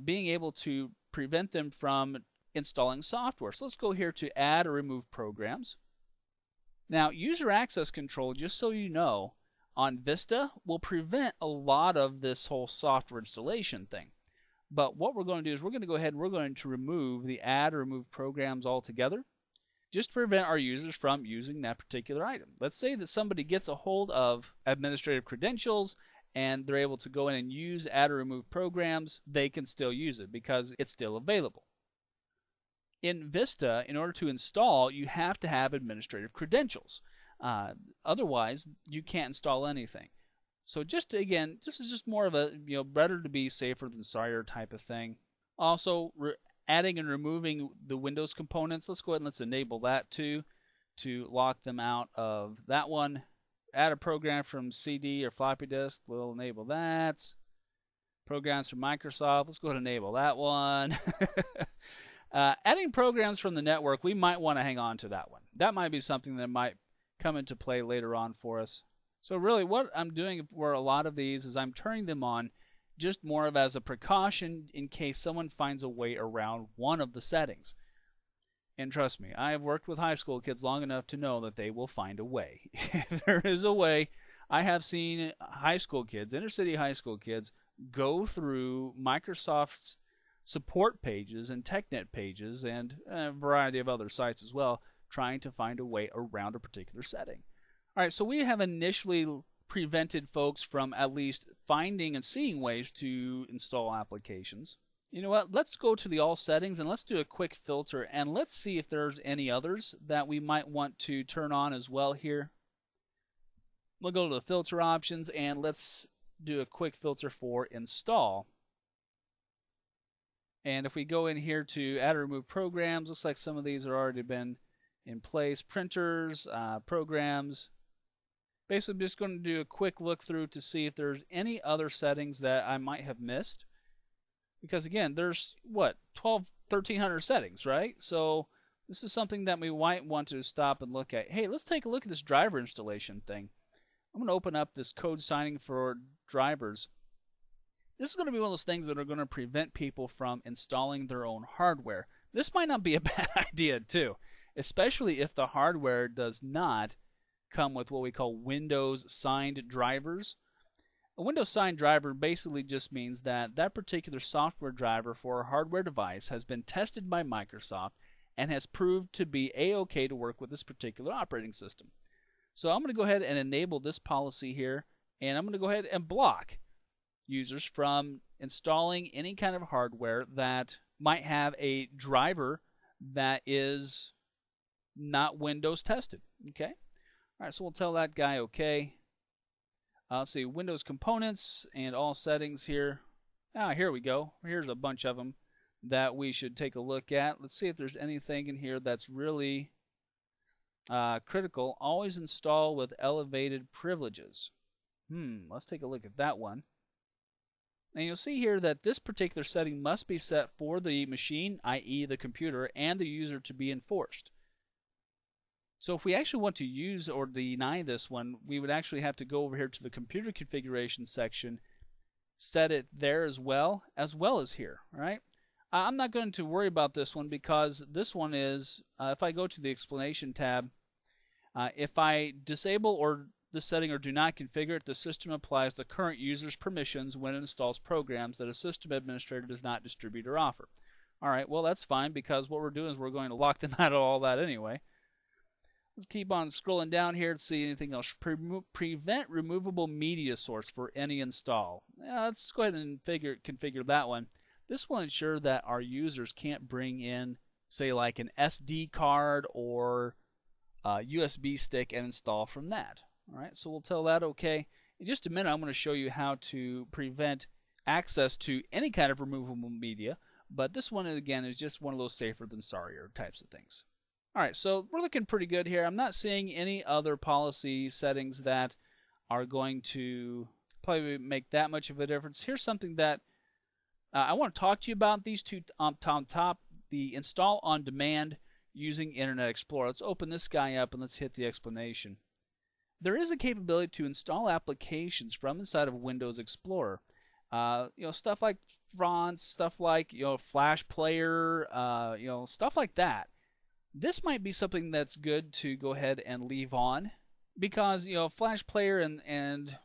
being able to prevent them from installing software. So let's go here to add or remove programs. Now, user access control, just so you know, on Vista will prevent a lot of this whole software installation thing. But what we're going to do is we're going to go ahead and we're going to remove the add or remove programs altogether, just to prevent our users from using that particular item. Let's say that somebody gets a hold of administrative credentials and they're able to go in and use add or remove programs. They can still use it because it's still available. In Vista, in order to install, you have to have administrative credentials. Otherwise, you can't install anything. So just again, this is just more of a better to be safer than sorrier type of thing. Also, adding and removing the Windows components. Let's go ahead and let's enable that too, to lock them out of that one. Add a program from CD or floppy disk. We'll enable that. Programs from Microsoft. Let's go ahead and enable that one. Adding programs from the network, we might want to hang on to that one. That might be something that might come into play later on for us. So really what I'm doing for a lot of these is I'm turning them on just more of as a precaution in case someone finds a way around one of the settings. And trust me, I have worked with high school kids long enough to know that they will find a way. If there is a way, I have seen high school kids, inner city high school kids, go through Microsoft's support pages and TechNet pages and a variety of other sites as well, trying to find a way around a particular setting. All right, so we have initially prevented folks from at least finding and seeing ways to install applications. You know what, let's go to the all settings and let's do a quick filter and let's see if there's any others that we might want to turn on as well here. We'll go to the filter options and let's do a quick filter for install. And if we go in here to add or remove programs, looks like some of these have already been in place. Printers, programs. Basically, I'm just going to do a quick look through to see if there's any other settings that I might have missed. Because again, there's what, 1,300 settings, right? So this is something that we might want to stop and look at. Hey, let's take a look at this driver installation thing. I'm going to open up this code signing for drivers. This is going to be one of those things that are going to prevent people from installing their own hardware. This might not be a bad idea too, especially if the hardware does not come with what we call Windows signed drivers. A Windows signed driver basically just means that that particular software driver for a hardware device has been tested by Microsoft and has proved to be A-OK to work with this particular operating system. So I'm going to go ahead and enable this policy here, and I'm going to go ahead and block users from installing any kind of hardware that might have a driver that is not Windows tested. Okay. All right, so we'll tell that guy OK. Let's see, Windows components and all settings here. Here we go. Here's a bunch of them that we should take a look at. Let's see if there's anything in here that's really critical. Always install with elevated privileges. Let's take a look at that one. And you'll see here that this particular setting must be set for the machine, i.e. the computer, and the user to be enforced. So if we actually want to use or deny this one, we would actually have to go over here to the computer configuration section, set it there as well as here, right? I'm not going to worry about this one because this one is, if I go to the explanation tab, if I disable or the setting or do not configure it, the system applies the current user's permissions when it installs programs that a system administrator does not distribute or offer. All right, well, that's fine because what we're doing is we're going to lock them out of all that anyway. Let's keep on scrolling down here to see anything else. Prevent removable media source for any install. Let's go ahead and configure that one. This will ensure that our users can't bring in, say, like an SD card or a USB stick and install from that. All right, so we'll tell that OK. In just a minute, I'm going to show you how to prevent access to any kind of removable media, but this one, again, is just one of those safer than sorrier types of things. All right, so we're looking pretty good here. I'm not seeing any other policy settings that are going to probably make that much of a difference. Here's something that I want to talk to you about. These two on top, the install on demand using Internet Explorer. Let's open this guy up and let's hit the explanation. There is a capability to install applications from inside of Windows Explorer. Stuff like fonts, stuff like Flash Player, stuff like that. This might be something that's good to go ahead and leave on because Flash Player and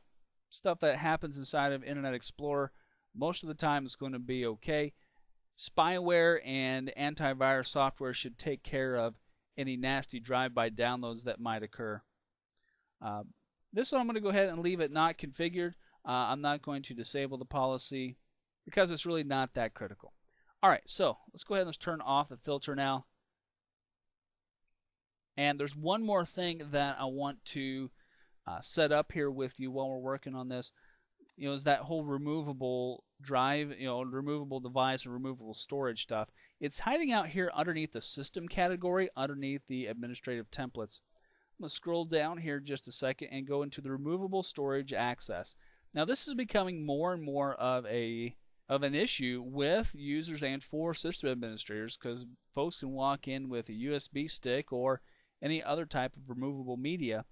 stuff that happens inside of Internet Explorer most of the time is going to be okay. Spyware and antivirus software should take care of any nasty drive-by downloads that might occur. This one I'm going to go ahead and leave it not configured. I'm not going to disable the policy because it's really not that critical. Alright, so let's go ahead and let's turn off the filter now. And there's one more thing that I want to set up here with you while we're working on this. Is that whole removable drive, removable device and removable storage stuff. It's hiding out here underneath the system category, underneath the administrative templates. I'm going to scroll down here just a second and go into the removable storage access. Now this is becoming more and more of an issue with users and for system administrators because folks can walk in with a USB stick or any other type of removable media,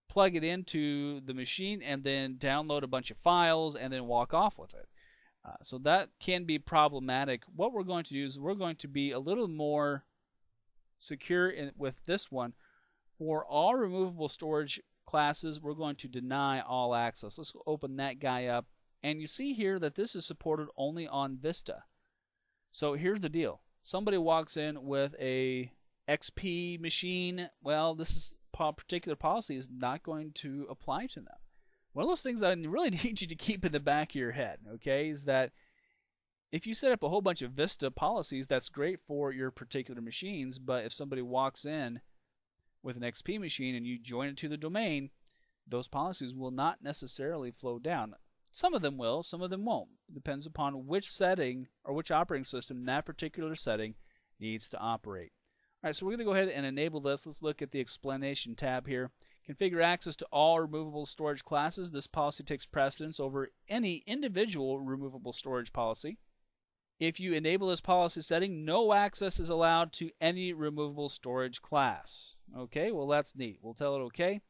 plug it into the machine, and then download a bunch of files and then walk off with it. So that can be problematic. What we're going to do is we're going to be a little more secure with this one. For all removable storage classes, we're going to deny all access. Let's open that guy up. And you see here that this is supported only on Vista. So here's the deal. Somebody walks in with a XP machine. Well, this particular policy is not going to apply to them. One of those things that I really need you to keep in the back of your head, okay, is that if you set up a whole bunch of Vista policies, that's great for your particular machines, but if somebody walks in with an XP machine and you join it to the domain, those policies will not necessarily flow down. Some of them will, some of them won't. It depends upon which setting or which operating system that particular setting needs to operate. All right, so we're going to go ahead and enable this. Let's look at the explanation tab here. Configure access to all removable storage classes. This policy takes precedence over any individual removable storage policy. If you enable this policy setting, no access is allowed to any removable storage class. Okay, well that's neat. We'll tell it okay.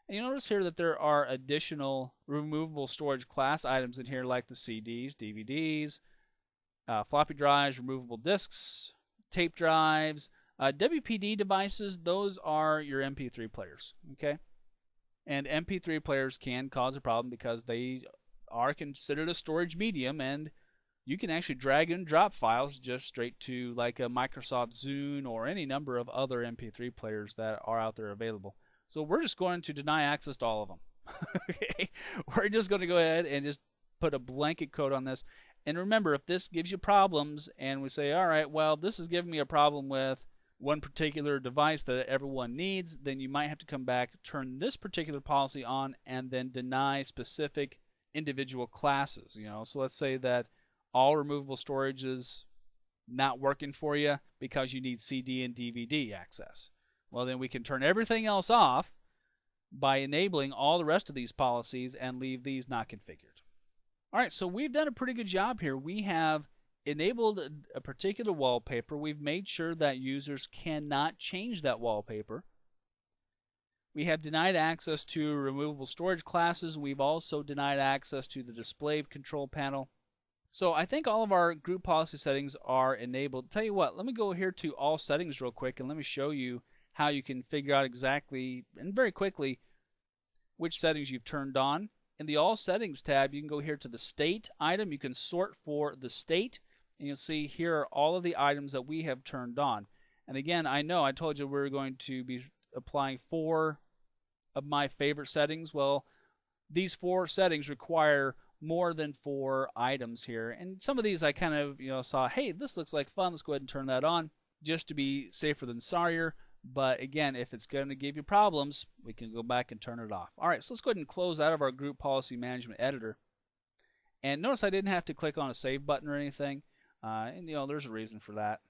And you notice here that there are additional removable storage class items in here like the CDs, DVDs, floppy drives, removable disks, tape drives, WPD devices. Those are your MP3 players. Okay, And MP3 players can cause a problem because they are considered a storage medium, and you can actually drag and drop files just straight to like a Microsoft Zune or any number of other MP3 players that are out there available. So we're just going to deny access to all of them. Okay? We're just going to go ahead and just put a blanket code on this. And remember, if this gives you problems and we say, all right, well, this is giving me a problem with one particular device that everyone needs, then you might have to come back, turn this particular policy on, and then deny specific individual classes. So let's say that all removable storage is not working for you because you need CD and DVD access. Well, then we can turn everything else off by enabling all the rest of these policies and leave these not configured. All right, so we've done a pretty good job here. We have enabled a particular wallpaper. We've made sure that users cannot change that wallpaper. We have denied access to removable storage classes. We've also denied access to the display control panel. So I think all of our group policy settings are enabled. Tell you what, let me go here to all settings real quick and let me show you how you can figure out exactly and very quickly which settings you've turned on. In the all settings tab, you can go here to the state item. You can sort for the state, and you'll see here are all of the items that we have turned on. And again, I know I told you we were going to be applying 4 of my favorite settings. Well, these 4 settings require more than 4 items here. And some of these I kind of saw, hey, this looks like fun. Let's go ahead and turn that on just to be safer than sorrier. But again, if it's going to give you problems, we can go back and turn it off. All right, so let's go ahead and close out of our Group Policy Management Editor. And notice I didn't have to click on a save button or anything. And there's a reason for that.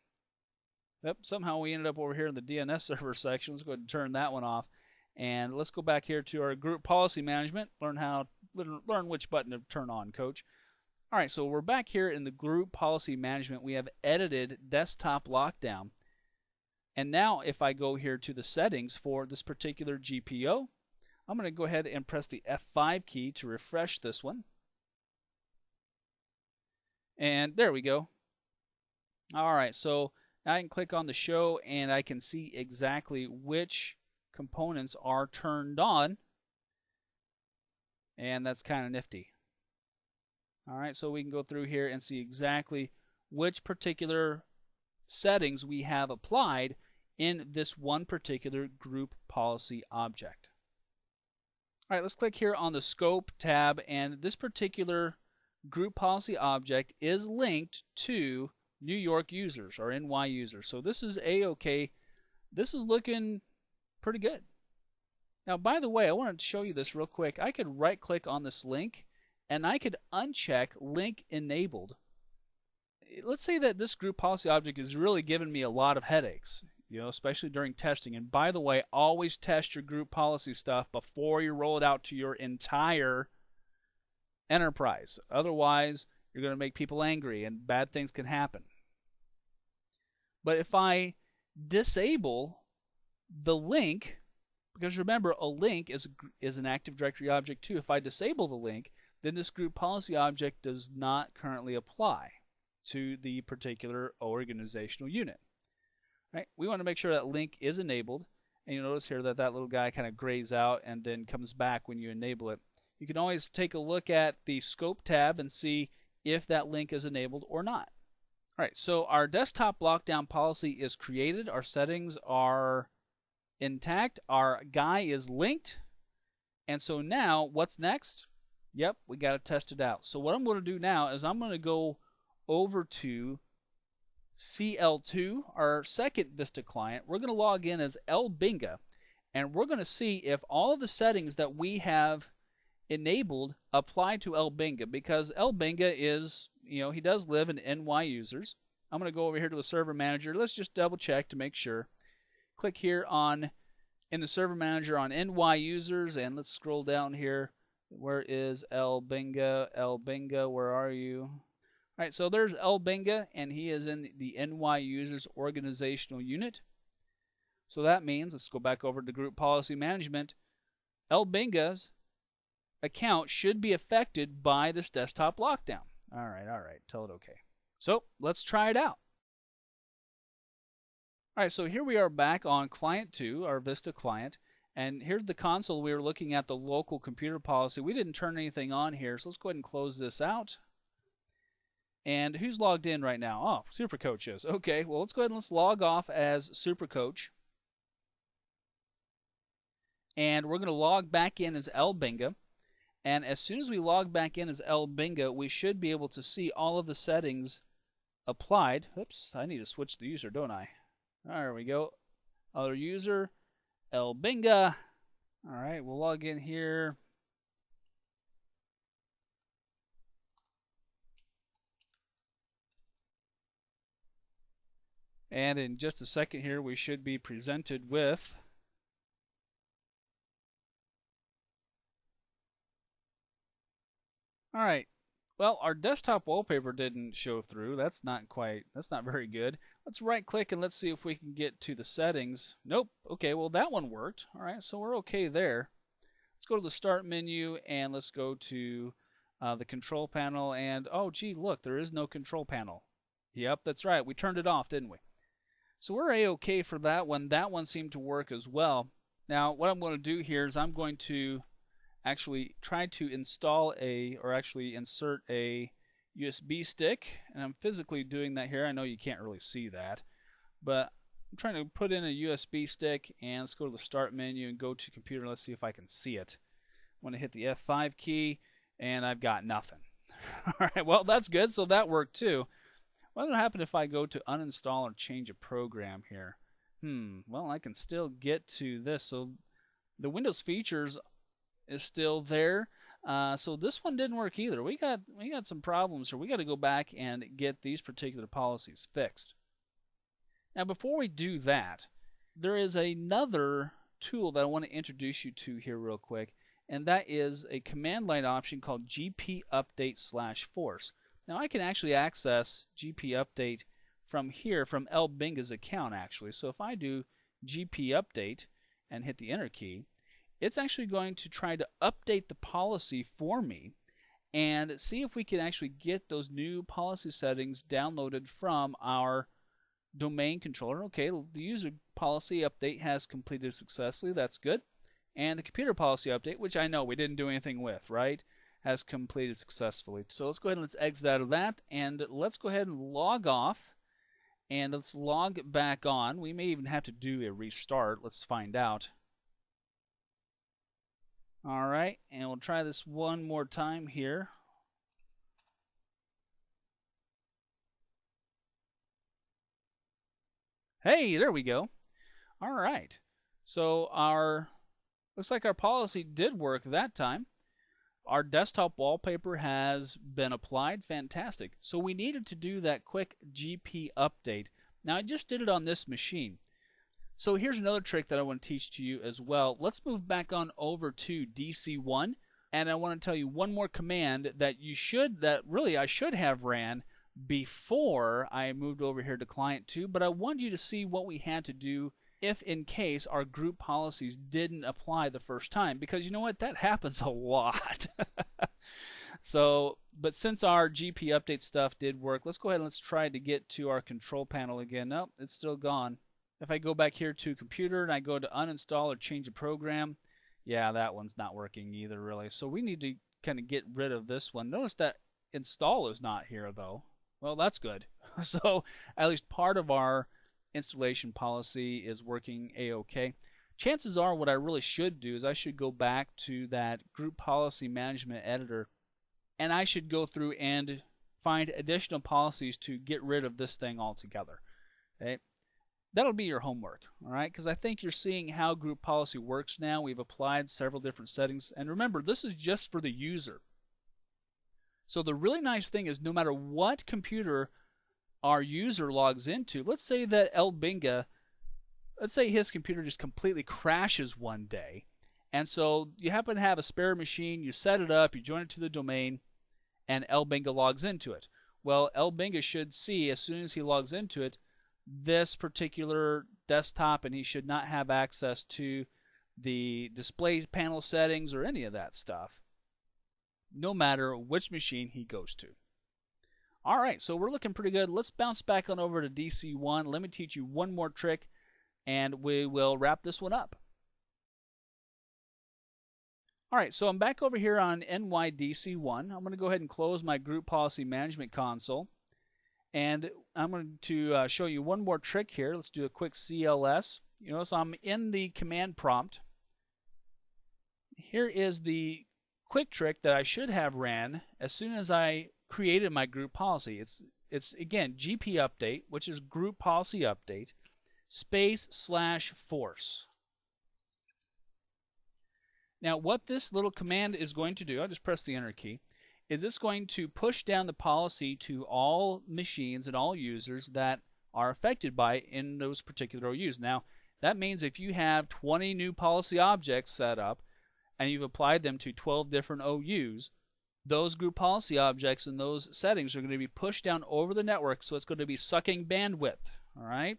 Yep, somehow we ended up over here in the DNS server section. Let's go ahead and turn that one off. And let's go back here to our Group Policy Management. Learn which button to turn on, Coach. All right, so we're back here in the Group Policy Management. We have edited Desktop Lockdown. And now if I go here to the settings for this particular GPO, I'm going to go ahead and press the F5 key to refresh this one. And there we go. All right, so now I can click on the show and I can see exactly which components are turned on. And that's kind of nifty. All right, so we can go through here and see exactly which particular settings we have applied in this one particular group policy object. All right, let's click here on the Scope tab, and this particular group policy object is linked to New York users or NY users. So this is A-OK. This is looking pretty good. Now, by the way, I wanted to show you this real quick. I could right-click on this link, and I could uncheck Link Enabled. Let's say that this group policy object is really giving me a lot of headaches, especially during testing. And by the way, always test your group policy stuff before you roll it out to your entire enterprise. Otherwise, you're going to make people angry and bad things can happen. But if I disable the link, because remember, a link is an Active Directory object too. If I disable the link, then this group policy object does not currently apply to the particular organizational unit. Right? We want to make sure that link is enabled, and you'll notice here that that little guy kind of grays out and then comes back when you enable it. You can always take a look at the Scope tab and see if that link is enabled or not. All right, so our desktop lockdown policy is created. Our settings are intact. Our guy is linked. And so now, what's next? Yep, we got to test it out. So what I'm going to do now is I'm going to go over to CL2, our second Vista client. We're going to log in as LBinga, and we're going to see if all of the settings that we have enabled apply to LBinga, because LBinga is, he does live in NY users. I'm going to go over here to the server manager. Let's just double check to make sure. Click here in the server manager on NY users, and let's scroll down here. Where is LBinga? LBinga, where are you? All right, so there's LBinga, and he is in the NY users organizational unit. So that means, let's go back over to group policy management. LBinga's account should be affected by this desktop lockdown. All right, tell it okay. So let's try it out. All right, so here we are back on client 2, our Vista client, And here's the console. We were looking at the local computer policy. We didn't turn anything on here, so let's go ahead and close this out. And who's logged in right now? Oh, Supercoach is. Okay, well, let's go ahead and let's log off as Supercoach. And we're going to log back in as Elbinga. And as soon as we log back in as Elbinga, we should be able to see all of the settings applied. Oops, I need to switch the user, don't I? There we go. Other user, Elbinga. All right, we'll log in here. And in just a second here, we should be presented with all right. Well, our desktop wallpaper didn't show through. That's not very good. Let's right click and let's see if we can get to the settings. Nope. Okay, well that one worked. All right, so we're okay there. Let's go to the start menu and let's go to the control panel, and oh gee, look, there is no control panel. Yep, that's right. We turned it off, didn't we? So we're a-okay for that one. That one seemed to work as well. Now, what I'm going to do here is I'm going to actually try to install actually insert a USB stick, and I'm physically doing that here. I know you can't really see that, but I'm trying to put in a USB stick, and let's go to the start menu and go to computer. Let's see if I can see it. I'm going to hit the F5 key, and I've got nothing. All right, well, that's good. So that worked too. What would happen if I go to uninstall or change a program here? Well, I can still get to this. So the Windows features is still there. So this one didn't work either. We got some problems here. We got to go back and get these particular policies fixed. Now, before we do that, there is another tool that I want to introduce you to here real quick, and that is a command line option called gpupdate/force. Now I can actually access gpupdate from here, from Elbinga's account actually. So if I do gpupdate and hit the enter key, it's actually going to try to update the policy for me and see if we can actually get those new policy settings downloaded from our domain controller. Okay, the user policy update has completed successfully. That's good. And the computer policy update, which I know we didn't do anything with, right, has completed successfully. So let's go ahead and let's exit out of that, and let's go ahead and log off, and let's log back on. We may even have to do a restart. Let's find out. All right, and we'll try this one more time here. Hey, there we go. All right, so looks like our policy did work that time. Our desktop wallpaper has been applied. Fantastic. So we needed to do that quick GP update. Now I just did it on this machine. So here's another trick that I want to teach to you as well. Let's move back on over to DC1, and I want to tell you one more command that I should have ran before I moved over here to Client 2, but I wanted you to see what we had to do if in case our group policies didn't apply the first time, because you know what, that happens a lot. So, but since our GP update stuff did work, let's go ahead and let's try to get to our control panel again. Nope, it's still gone. If I go back here to computer and I go to uninstall or change a program, yeah, that one's not working either really. So we need to kind of get rid of this one. Notice that install is not here though. Well, that's good. So at least part of our installation policy is working a-okay. Chances are what I really should do is I should go back to that group policy management editor, and I should go through and find additional policies to get rid of this thing altogether. Okay? That'll be your homework, all right? Because I think you're seeing how group policy works now. We've applied several different settings, and remember, this is just for the user. So the really nice thing is no matter what computer our user logs into, let's say that Elbinga, let's say his computer just completely crashes one day, and so you happen to have a spare machine, you set it up, you join it to the domain, and Elbinga logs into it. Well, Elbinga should see as soon as he logs into it this particular desktop, and he should not have access to the display panel settings or any of that stuff, no matter which machine he goes to. All right, so we're looking pretty good. Let's bounce back on over to DC1. Let me teach you one more trick, and we will wrap this one up. All right, so I'm back over here on NYDC1. I'm going to go ahead and close my Group Policy Management console. And I'm going to show you one more trick here. Let's do a quick CLS. You notice I'm in the command prompt. Here is the quick trick that I should have ran as soon as I created my group policy. It's again GP update, which is group policy update, /force. Now what this little command is going to do, I'll just press the enter key, is it's going to push down the policy to all machines and all users that are affected by it in those particular OUs. Now that means if you have 20 new policy objects set up and you've applied them to 12 different OUs, those group policy objects and those settings are going to be pushed down over the network, so it's going to be sucking bandwidth. All right?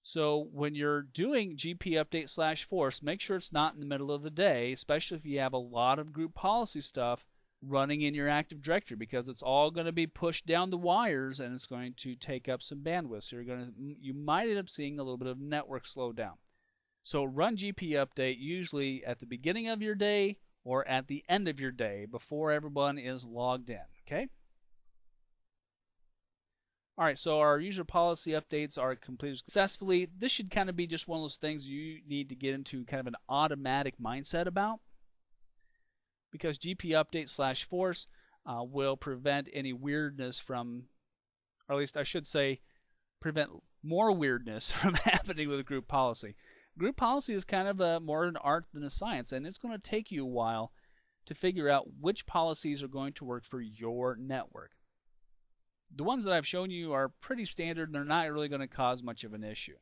So when you're doing GP update /force, make sure it's not in the middle of the day, especially if you have a lot of group policy stuff running in your Active Directory, because it's all going to be pushed down the wires and it's going to take up some bandwidth. So you might end up seeing a little bit of network slowdown. So run GP update usually at the beginning of your day or at the end of your day before everyone is logged in. Okay? All right, so our user policy updates are completed successfully. This should kind of be just one of those things you need to get into kind of an automatic mindset about, because GP update /force will prevent any weirdness from, or at least I should say, prevent more weirdness from happening with a group policy. Group policy is kind of more an art than a science, and it's going to take you a while to figure out which policies are going to work for your network. The ones that I've shown you are pretty standard and they're not really going to cause much of an issue.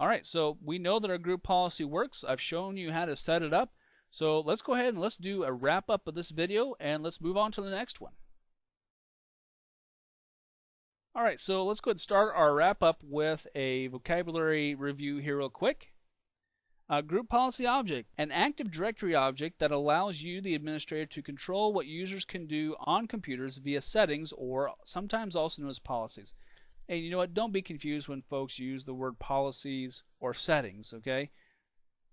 All right, so we know that our group policy works. I've shown you how to set it up. So let's go ahead and let's do a wrap up of this video and let's move on to the next one. All right, so let's go ahead and start our wrap up with a vocabulary review here real quick. Group policy object, an Active Directory object that allows you, the administrator, to control what users can do on computers via settings, or sometimes also known as policies. And you know what? Don't be confused when folks use the word policies or settings, okay?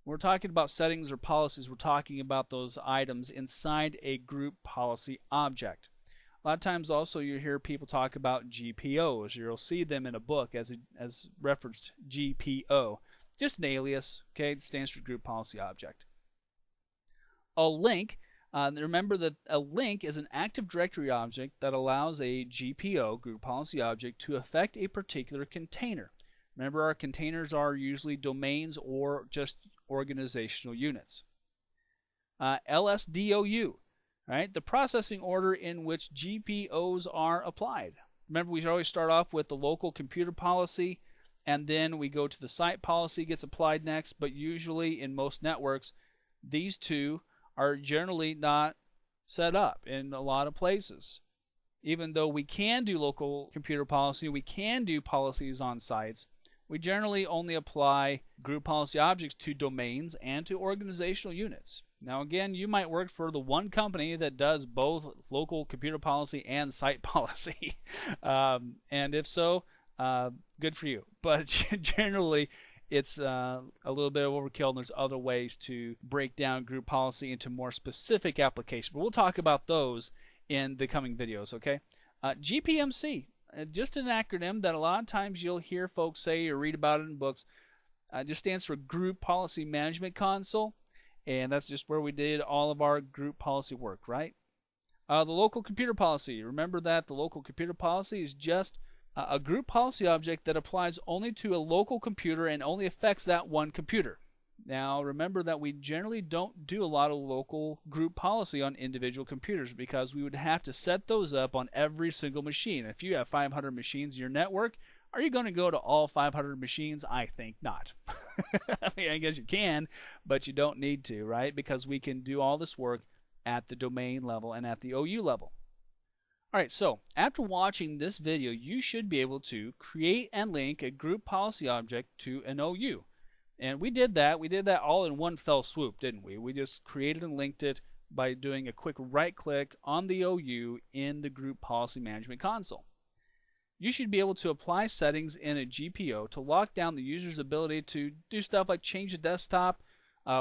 When we're talking about settings or policies, we're talking about those items inside a group policy object. A lot of times also you hear people talk about GPOs. You'll see them in a book as referenced GPO. Just an alias, okay? It stands for Group Policy Object. A link, remember that a link is an Active Directory object that allows a GPO, Group Policy Object, to affect a particular container. Remember, our containers are usually domains or just organizational units. LSDOU, right? The processing order in which GPOs are applied. Remember, we always start off with the local computer policy, and then we go to the site policy gets applied next, but usually in most networks, these two are generally not set up in a lot of places. Even though we can do local computer policy, we can do policies on sites, we generally only apply group policy objects to domains and to organizational units. Now again, you might work for the one company that does both local computer policy and site policy. And if so, good for you. But generally, it's a little bit of overkill, and there's other ways to break down group policy into more specific applications. But we'll talk about those in the coming videos, okay? GPMC, just an acronym that a lot of times you'll hear folks say or read about it in books. Just stands for Group Policy Management Console, and that's just where we did all of our group policy work, right? The local computer policy. Remember that the local computer policy is just a group policy object that applies only to a local computer and only affects that one computer. Now remember that we generally don't do a lot of local group policy on individual computers because we would have to set those up on every single machine. If you have 500 machines in your network, are you going to go to all 500 machines? I think not. I mean, I guess you can, but you don't need to, right? Because we can do all this work at the domain level and at the OU level. Alright, so after watching this video, you should be able to create and link a group policy object to an OU. And we did that. We did that all in one fell swoop, didn't we? We just created and linked it by doing a quick right click on the OU in the Group Policy Management console. You should be able to apply settings in a GPO to lock down the user's ability to do stuff like change the desktop,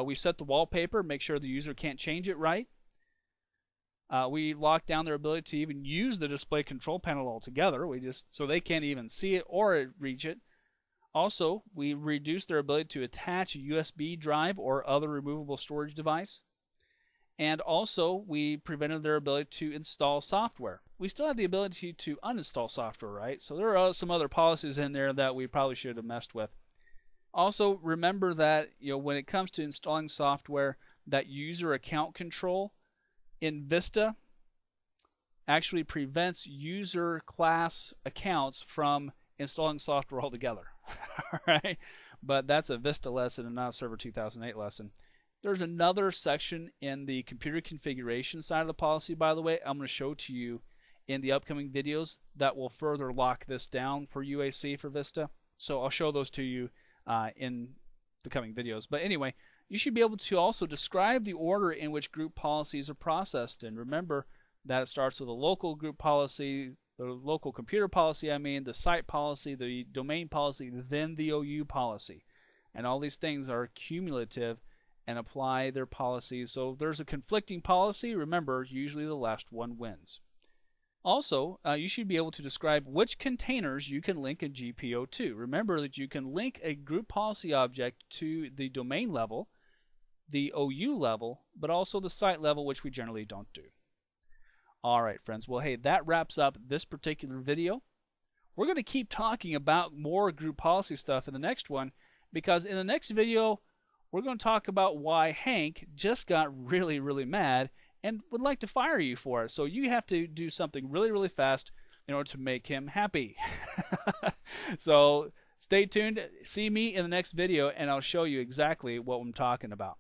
We set the wallpaper, make sure the user can't change it right. We lock down their ability to even use the display control panel altogether. So they can't even see it or reach it. Also, we reduce their ability to attach a USB drive or other removable storage device. And also, we prevented their ability to install software. We still have the ability to uninstall software, right? So there are some other policies in there that we probably should have messed with. Also, remember that when it comes to installing software, that user account control in Vista actually prevents user class accounts from installing software altogether. All right, but that's a Vista lesson and not a Server 2008 lesson. There's another section in the computer configuration side of the policy, by the way, I'm going to show to you in the upcoming videos that will further lock this down for UAC for Vista. So I'll show those to you in the coming videos. But anyway, you should be able to also describe the order in which group policies are processed. And remember that it starts with a local group policy, the local computer policy, the site policy, the domain policy, then the OU policy. And all these things are cumulative and apply their policies. So if there's a conflicting policy, remember, usually the last one wins. Also, you should be able to describe which containers you can link in GPO2. Remember that you can link a group policy object to the domain level, the OU level, but also the site level, which we generally don't do. All right, friends. Well, hey, that wraps up this particular video. We're going to keep talking about more group policy stuff in the next one, because in the next video, we're going to talk about why Hank just got really, really mad and would like to fire you for it. So you have to do something really, really fast in order to make him happy. So stay tuned. See me in the next video, and I'll show you exactly what I'm talking about.